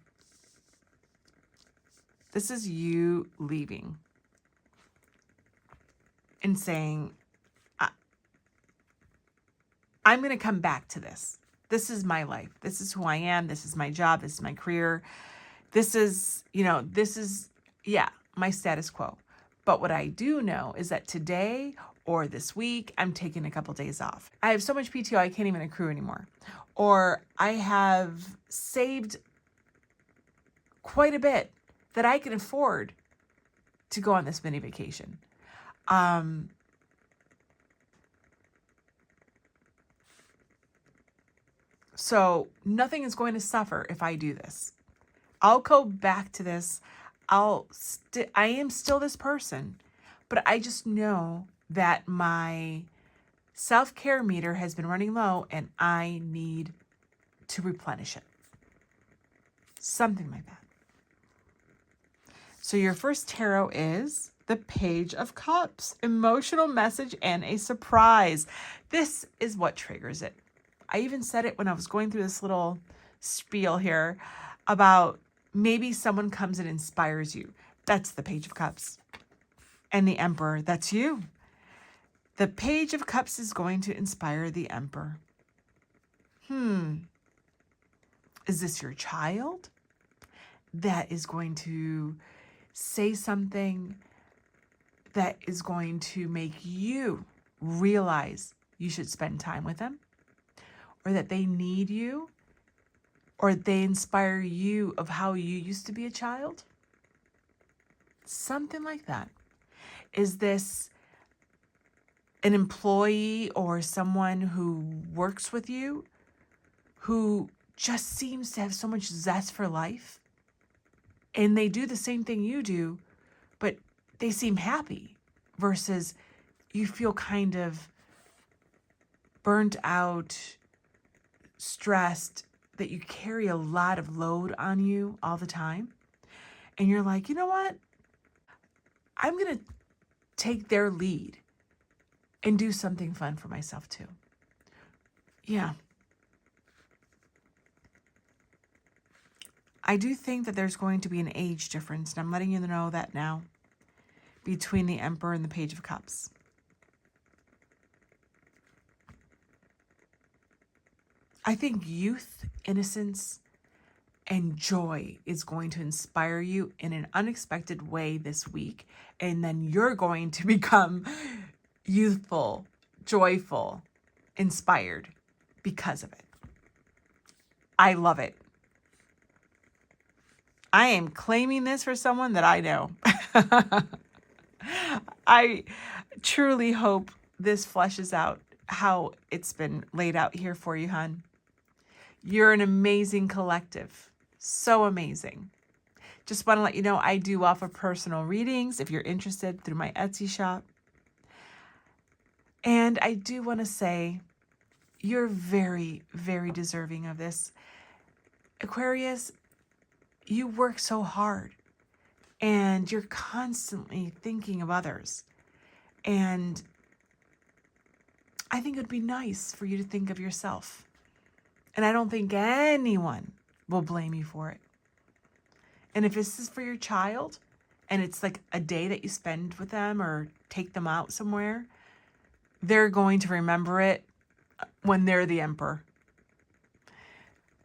This is you leaving and saying, I'm going to come back to this. This is my life. This is who I am. This is my job. This is my career. This is, my status quo. But what I do know is that today or this week, I'm taking a couple days off. I have so much PTO, I can't even accrue anymore. Or I have saved quite a bit that I can afford to go on this mini vacation. So nothing is going to suffer if I do this. I'll go back to this. I am still this person, but I just know that my self-care meter has been running low and I need to replenish it. Something like that. So your first tarot is the Page of Cups, emotional message and a surprise. This is what triggers it. I even said it when I was going through this little spiel here about maybe someone comes and inspires you. That's the Page of Cups. And the Emperor, that's you. The Page of Cups is going to inspire the Emperor. Is this your child that is going to say something that is going to make you realize you should spend time with them? Or that they need you? Or they inspire you of how you used to be a child? Something like that. Is this an employee or someone who works with you who just seems to have so much zest for life? And they do the same thing you do, but they seem happy, versus you feel kind of burnt out, stressed, that you carry a lot of load on you all the time. And you're like, you know what? I'm going to take their lead and do something fun for myself too. Yeah. I do think that there's going to be an age difference, and I'm letting you know that now, between the Emperor and the Page of Cups. I think youth, innocence, and joy is going to inspire you in an unexpected way this week, and then you're going to become youthful, joyful, inspired because of it. I love it. I am claiming this for someone that I know. I truly hope this fleshes out how it's been laid out here for you, hon. You're an amazing collective. So amazing. Just want to let you know I do offer personal readings if you're interested through my Etsy shop. And I do want to say you're very, very deserving of this. Aquarius, you work so hard and you're constantly thinking of others. And I think it would be nice for you to think of yourself. And I don't think anyone will blame you for it. And if this is for your child and it's like a day that you spend with them or take them out somewhere, they're going to remember it when they're the emperor.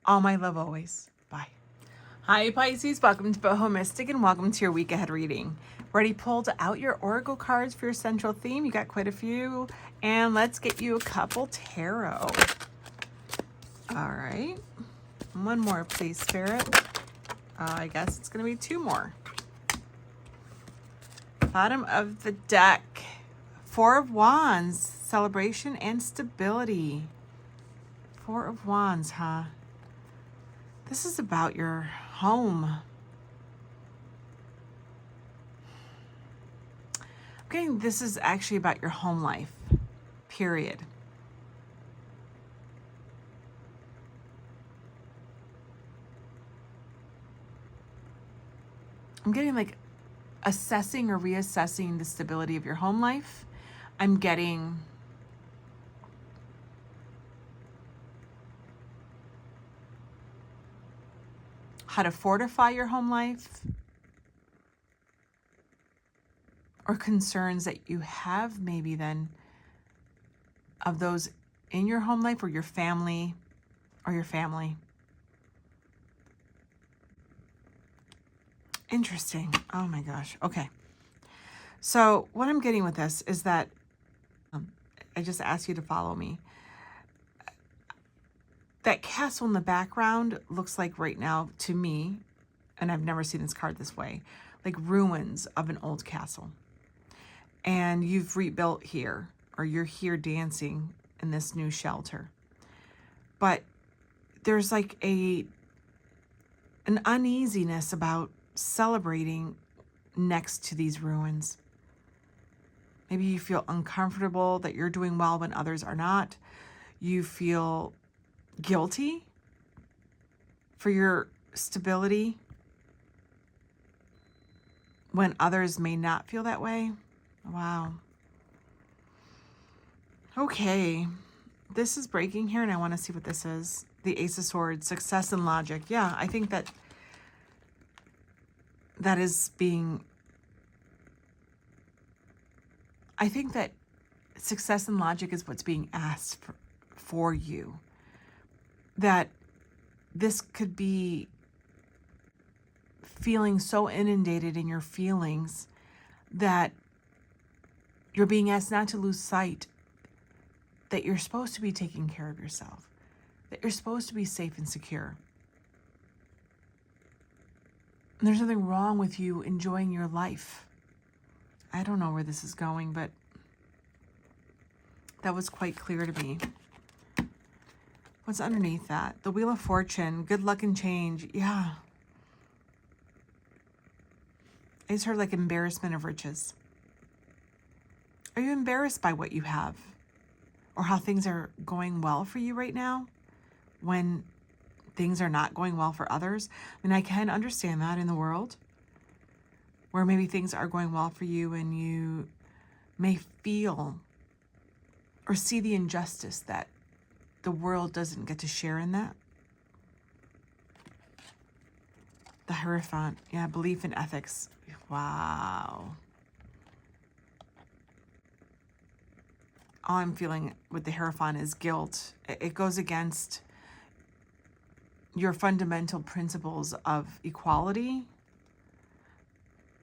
All my love always. Bye. Hi Pisces, welcome to BohoMystic and welcome to your week ahead reading. Already pulled out your oracle cards for your central theme. You got quite a few. And let's get you a couple tarot. All right. One more, please, Spirit. I guess it's going to be two more. Bottom of the deck. Four of Wands. Celebration and stability. Four of Wands, huh? This is about your home. I'm getting this is actually about your home life. Period. I'm getting like assessing or reassessing the stability of your home life. I'm getting how to fortify your home life or concerns that you have maybe then of those in your home life or your family or your family. Interesting. Oh my gosh. Okay. So what I'm getting with this is that I just ask you to follow me. That castle in the background looks like right now to me, and I've never seen this card this way, like ruins of an old castle. And you've rebuilt here, or you're here dancing in this new shelter. But there's like an uneasiness about celebrating next to these ruins. Maybe you feel uncomfortable that you're doing well when others are not. You feel guilty for your stability when others may not feel that way. Wow. Okay. This is breaking here, and I want to see what this is. The Ace of Swords, success and logic. Yeah, I think that is being... I think that success and logic is what's being asked for you. That this could be feeling so inundated in your feelings that you're being asked not to lose sight that you're supposed to be taking care of yourself, that you're supposed to be safe and secure. And there's nothing wrong with you enjoying your life. I don't know where this is going, but that was quite clear to me. What's underneath that? The Wheel of Fortune, good luck and change. Yeah. I just heard like embarrassment of riches. Are you embarrassed by what you have? Or how things are going well for you right now when things are not going well for others? I mean, I can understand that in the world. where maybe things are going well for you and you may feel or see the injustice that the world doesn't get to share in that. The Hierophant, yeah, belief in ethics. Wow. All I'm feeling with the Hierophant is guilt. It goes against your fundamental principles of equality,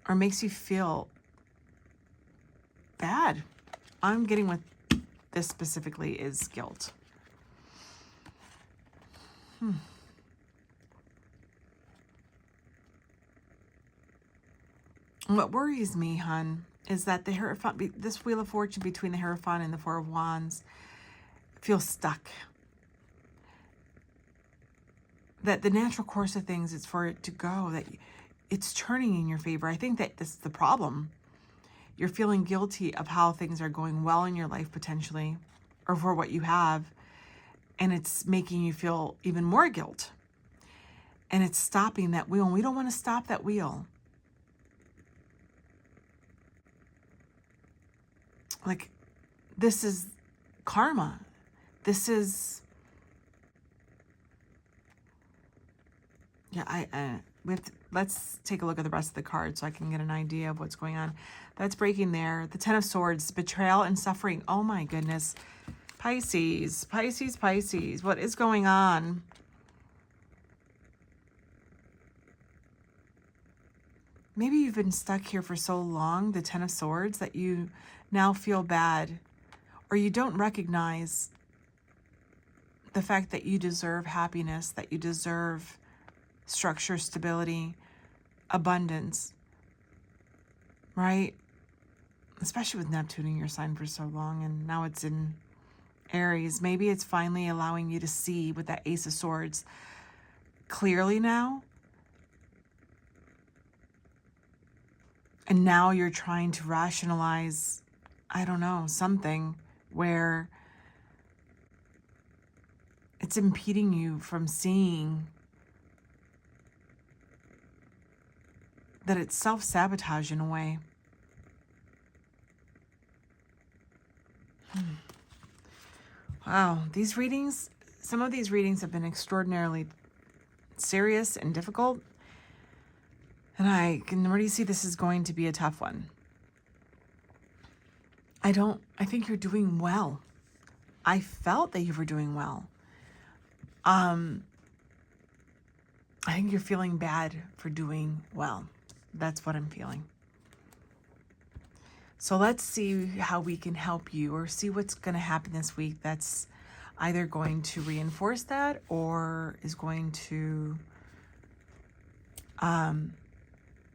or makes you feel bad. I'm getting with this specifically is guilt. What worries me, hun, is that the Hierophant, this Wheel of Fortune between the Hierophant and the Four of Wands, feels stuck. That the natural course of things is for it to go, that it's turning in your favor. I think that this is the problem. You're feeling guilty of how things are going well in your life potentially, or for what you have, and it's making you feel even more guilt. And it's stopping that wheel, and we don't want to stop that wheel. Like, this is karma. This is, yeah, let's take a look at the rest of the cards so I can get an idea of what's going on. That's breaking there. The Ten of Swords, betrayal and suffering. Oh my goodness. Pisces, Pisces, Pisces. What is going on? Maybe you've been stuck here for so long, the Ten of Swords, that you now feel bad, or you don't recognize the fact that you deserve happiness, that you deserve structure, stability, abundance, right? Especially with Neptune in your sign for so long, and now it's in Aries. Maybe it's finally allowing you to see with that Ace of Swords clearly now. And now you're trying to rationalize, I don't know, something where it's impeding you from seeing that it's self-sabotage in a way. Wow, these readings, some of these readings have been extraordinarily serious and difficult. And I can already see this is going to be a tough one. I think you're doing well. I felt that you were doing well. I think you're feeling bad for doing well. That's what I'm feeling. So let's see how we can help you, or see what's going to happen this week that's either going to reinforce that or is going to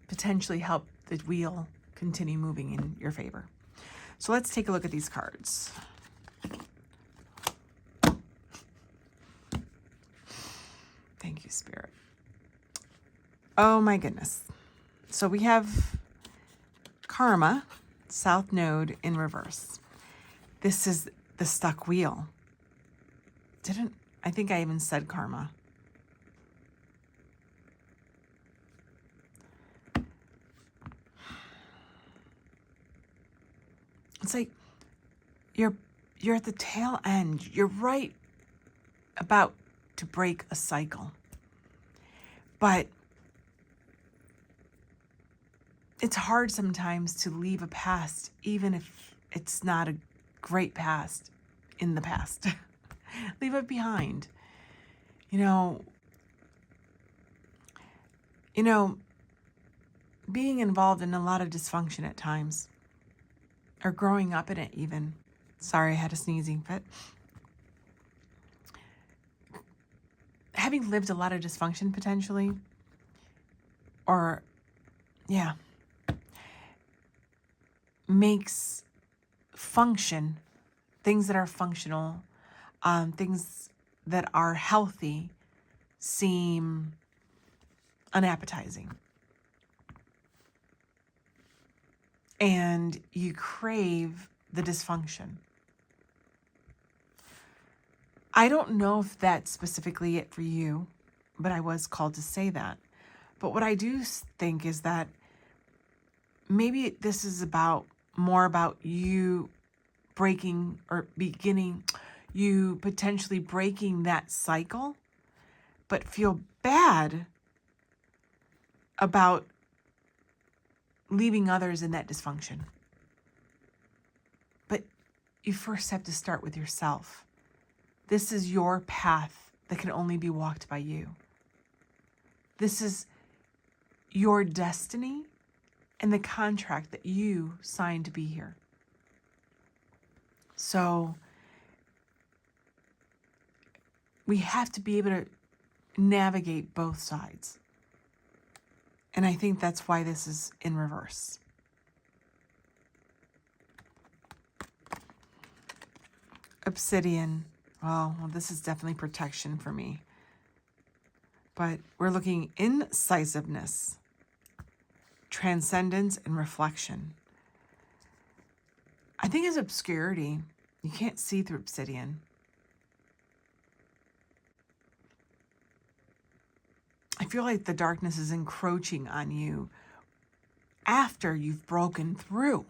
potentially help the wheel continue moving in your favor. So let's take a look at these cards. Thank you, Spirit. Oh my goodness. So we have Karma, South Node in reverse. This is the stuck wheel. I think I even said karma. It's like you're at the tail end. You're right about to break a cycle. But it's hard sometimes to leave a past, even if it's not a great past in the past. Leave it behind. You know, being involved in a lot of dysfunction at times, or growing up in it even. Sorry, I had a sneezing fit. Having lived a lot of dysfunction potentially, or, yeah, makes function, things that are functional, things that are healthy seem unappetizing. And you crave the dysfunction. I don't know if that's specifically it for you, but I was called to say that. But what I do think is that maybe this is more about you breaking or beginning, you potentially breaking that cycle, but feel bad about leaving others in that dysfunction. But you first have to start with yourself. This is your path that can only be walked by you. This is your destiny and the contract that you signed to be here. So we have to be able to navigate both sides. And I think that's why this is in reverse. Obsidian. Well, this is definitely protection for me. But we're looking incisiveness, transcendence, and reflection. I think it's obscurity. You can't see through obsidian. I feel like the darkness is encroaching on you after you've broken through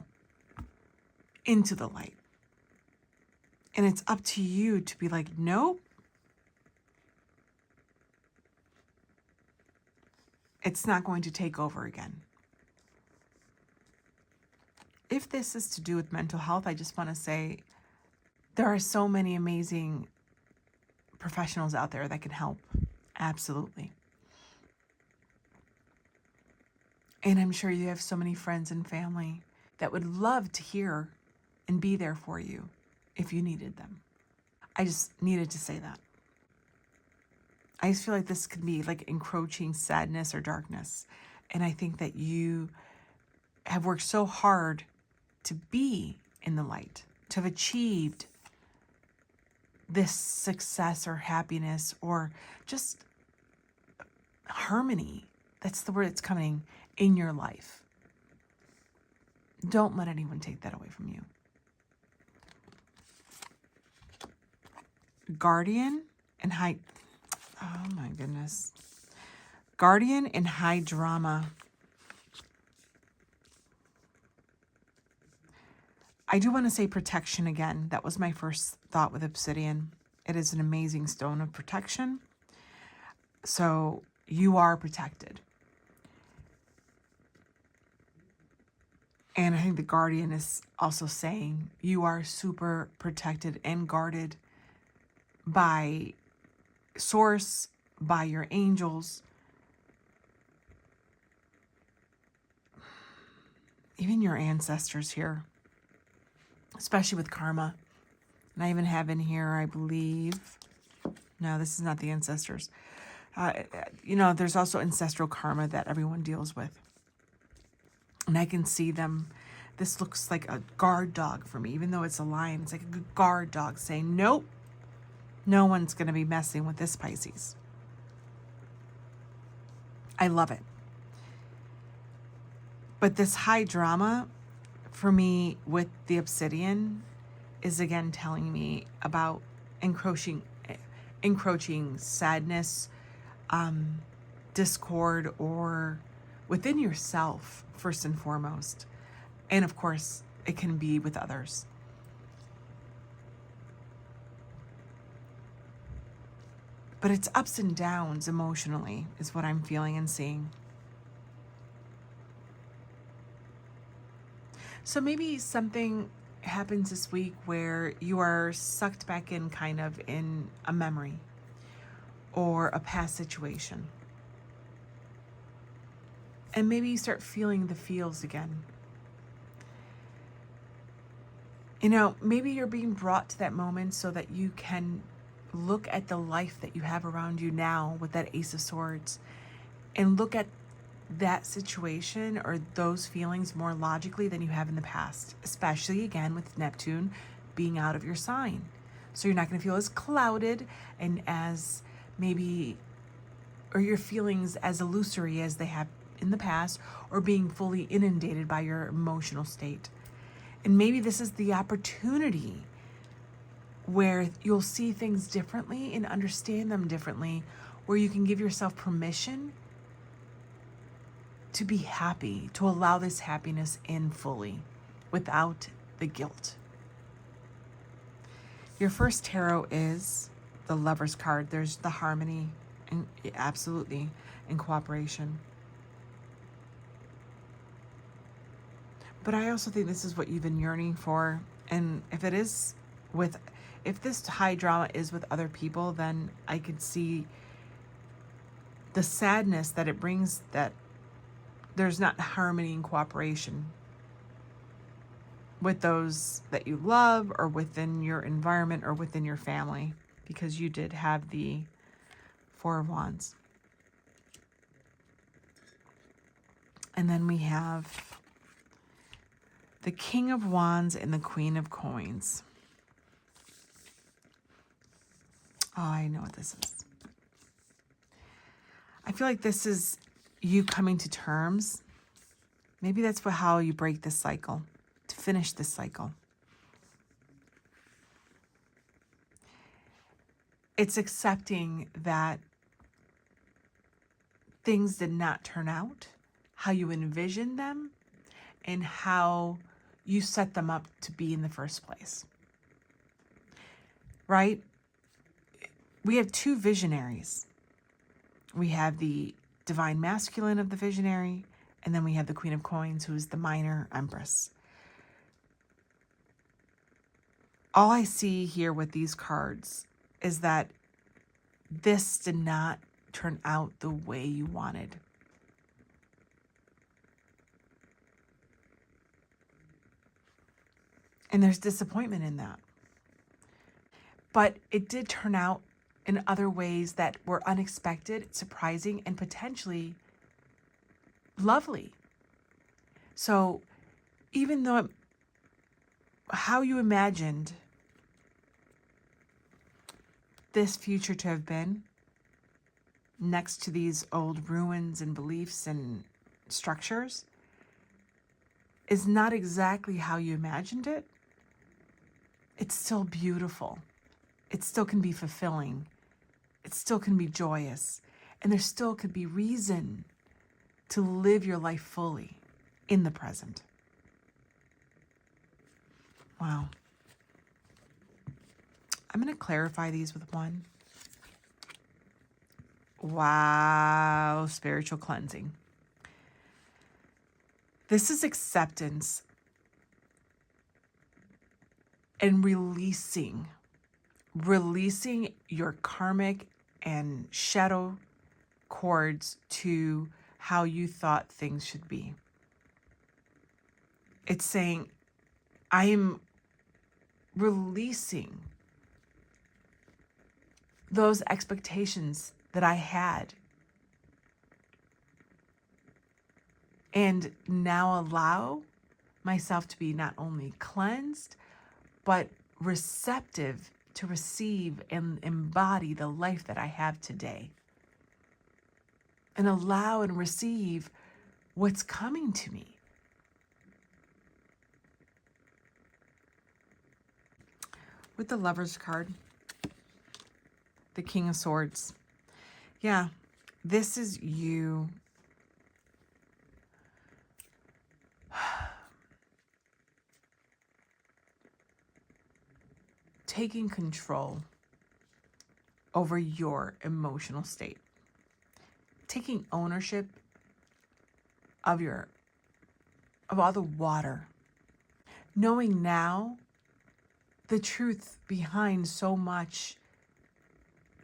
into the light. And it's up to you to be like, nope. It's not going to take over again. If this is to do with mental health, I just want to say there are so many amazing professionals out there that can help. Absolutely. And I'm sure you have so many friends and family that would love to hear and be there for you if you needed them. I just needed to say that. I just feel like this could be like encroaching sadness or darkness. And I think that you have worked so hard to be in the light, to have achieved this success or happiness or just harmony. That's the word that's coming in your life. Don't let anyone take that away from you. Guardian and high... Oh my goodness. Guardian and high drama. I do want to say protection again. That was my first thought with obsidian. It is an amazing stone of protection. So you are protected. And I think the guardian is also saying you are super protected and guarded by source, by your angels, even your ancestors here, especially with karma. And I even have in here, I believe, no, this is not the ancestors. There's also ancestral karma that everyone deals with. And I can see them. This looks like a guard dog for me, even though it's a lion. It's like a guard dog saying, nope, no one's going to be messing with this Pisces. I love it. But this high drama for me with the obsidian is again telling me about encroaching sadness, discord, or within yourself, first and foremost. And of course, it can be with others. But it's ups and downs emotionally is what I'm feeling and seeing. So maybe something happens this week where you are sucked back in kind of in a memory or a past situation. And maybe you start feeling the feels again. Maybe you're being brought to that moment so that you can look at the life that you have around you now with that Ace of Swords and look at that situation or those feelings more logically than you have in the past, especially again with Neptune being out of your sign. So you're not going to feel as clouded and as or your feelings as illusory as they have in the past, or being fully inundated by your emotional state. And maybe this is the opportunity where you'll see things differently and understand them differently, where you can give yourself permission to be happy, to allow this happiness in fully without the guilt. Your first tarot is the Lover's card. There's the harmony, and absolutely, and cooperation. But I also think this is what you've been yearning for. And if it is if this high drama is with other people, then I could see the sadness that it brings, that there's not harmony and cooperation with those that you love or within your environment or within your family, because you did have the Four of Wands. And then we have the King of Wands and the Queen of Coins. Oh, I know what this is. I feel like this is you coming to terms. Maybe that's how you break this cycle, to finish this cycle. It's accepting that things did not turn out how you envisioned them and how you set them up to be in the first place. Right? We have two visionaries. We have the divine masculine of the visionary, and then we have the Queen of Coins, who is the minor empress. All I see here with these cards is that this did not turn out the way you wanted. And there's disappointment in that. But it did turn out in other ways that were unexpected, surprising, and potentially lovely. So even though how you imagined this future to have been, next to these old ruins and beliefs and structures, is not exactly how you imagined it, it's still beautiful. It still can be fulfilling. It still can be joyous. And there still could be reason to live your life fully in the present. Wow. I'm going to clarify these with one. Wow, spiritual cleansing. This is acceptance and releasing your karmic and shadow cords to how you thought things should be. It's saying, I am releasing those expectations that I had, and now allow myself to be not only cleansed, but receptive to receive and embody the life that I have today. And allow and receive what's coming to me. With the Lover's card, the King of Swords. Yeah, this is you taking control over your emotional state, taking ownership of all the water, knowing now the truth behind so much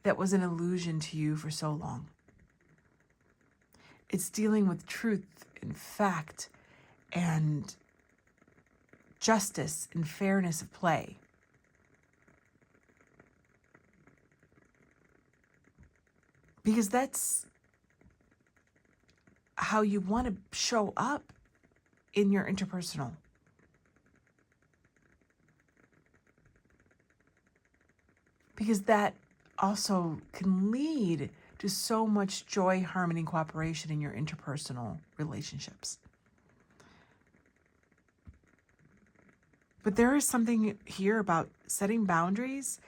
that was an illusion to you for so long. It's dealing with truth and fact and justice and fairness of play. Because that's how you want to show up in your interpersonal. Because that also can lead to so much joy, harmony, and cooperation in your interpersonal relationships. But there is something here about setting boundaries,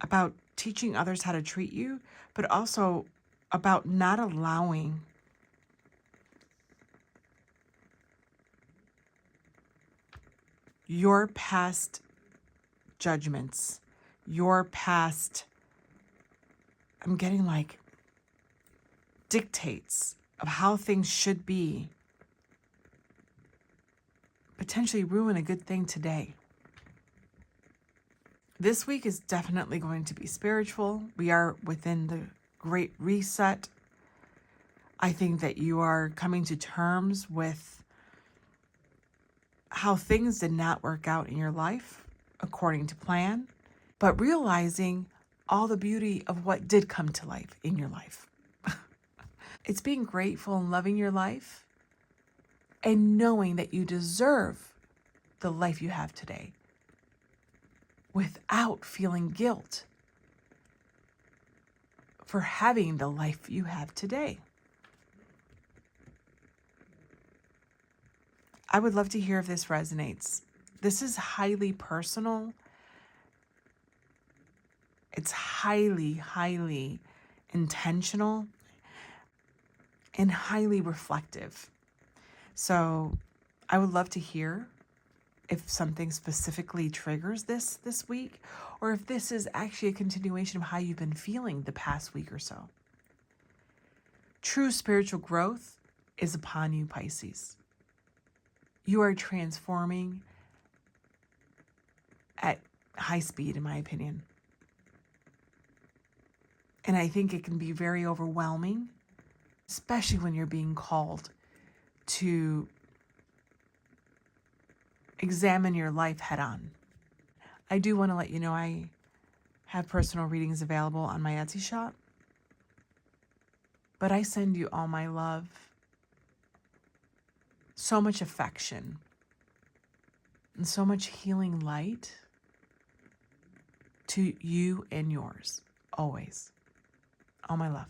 about teaching others how to treat you, but also about not allowing your past judgments, your past, I'm getting like dictates of how things should be, potentially ruin a good thing today. This week is definitely going to be spiritual. We are within the Great Reset. I think that you are coming to terms with how things did not work out in your life according to plan, but realizing all the beauty of what did come to life in your life. It's being grateful and loving your life and knowing that you deserve the life you have today without feeling guilt for having the life you have today. I would love to hear if this resonates. This is highly personal. It's highly, highly intentional and highly reflective. So I would love to hear if something specifically triggers this week, or if this is actually a continuation of how you've been feeling the past week or so. True spiritual growth is upon you, Pisces. You are transforming at high speed, in my opinion. And I think it can be very overwhelming, especially when you're being called to examine your life head on. I do want to let you know I have personal readings available on my Etsy shop. But I send you all my love, so much affection, and so much healing light to you and yours, always. All my love.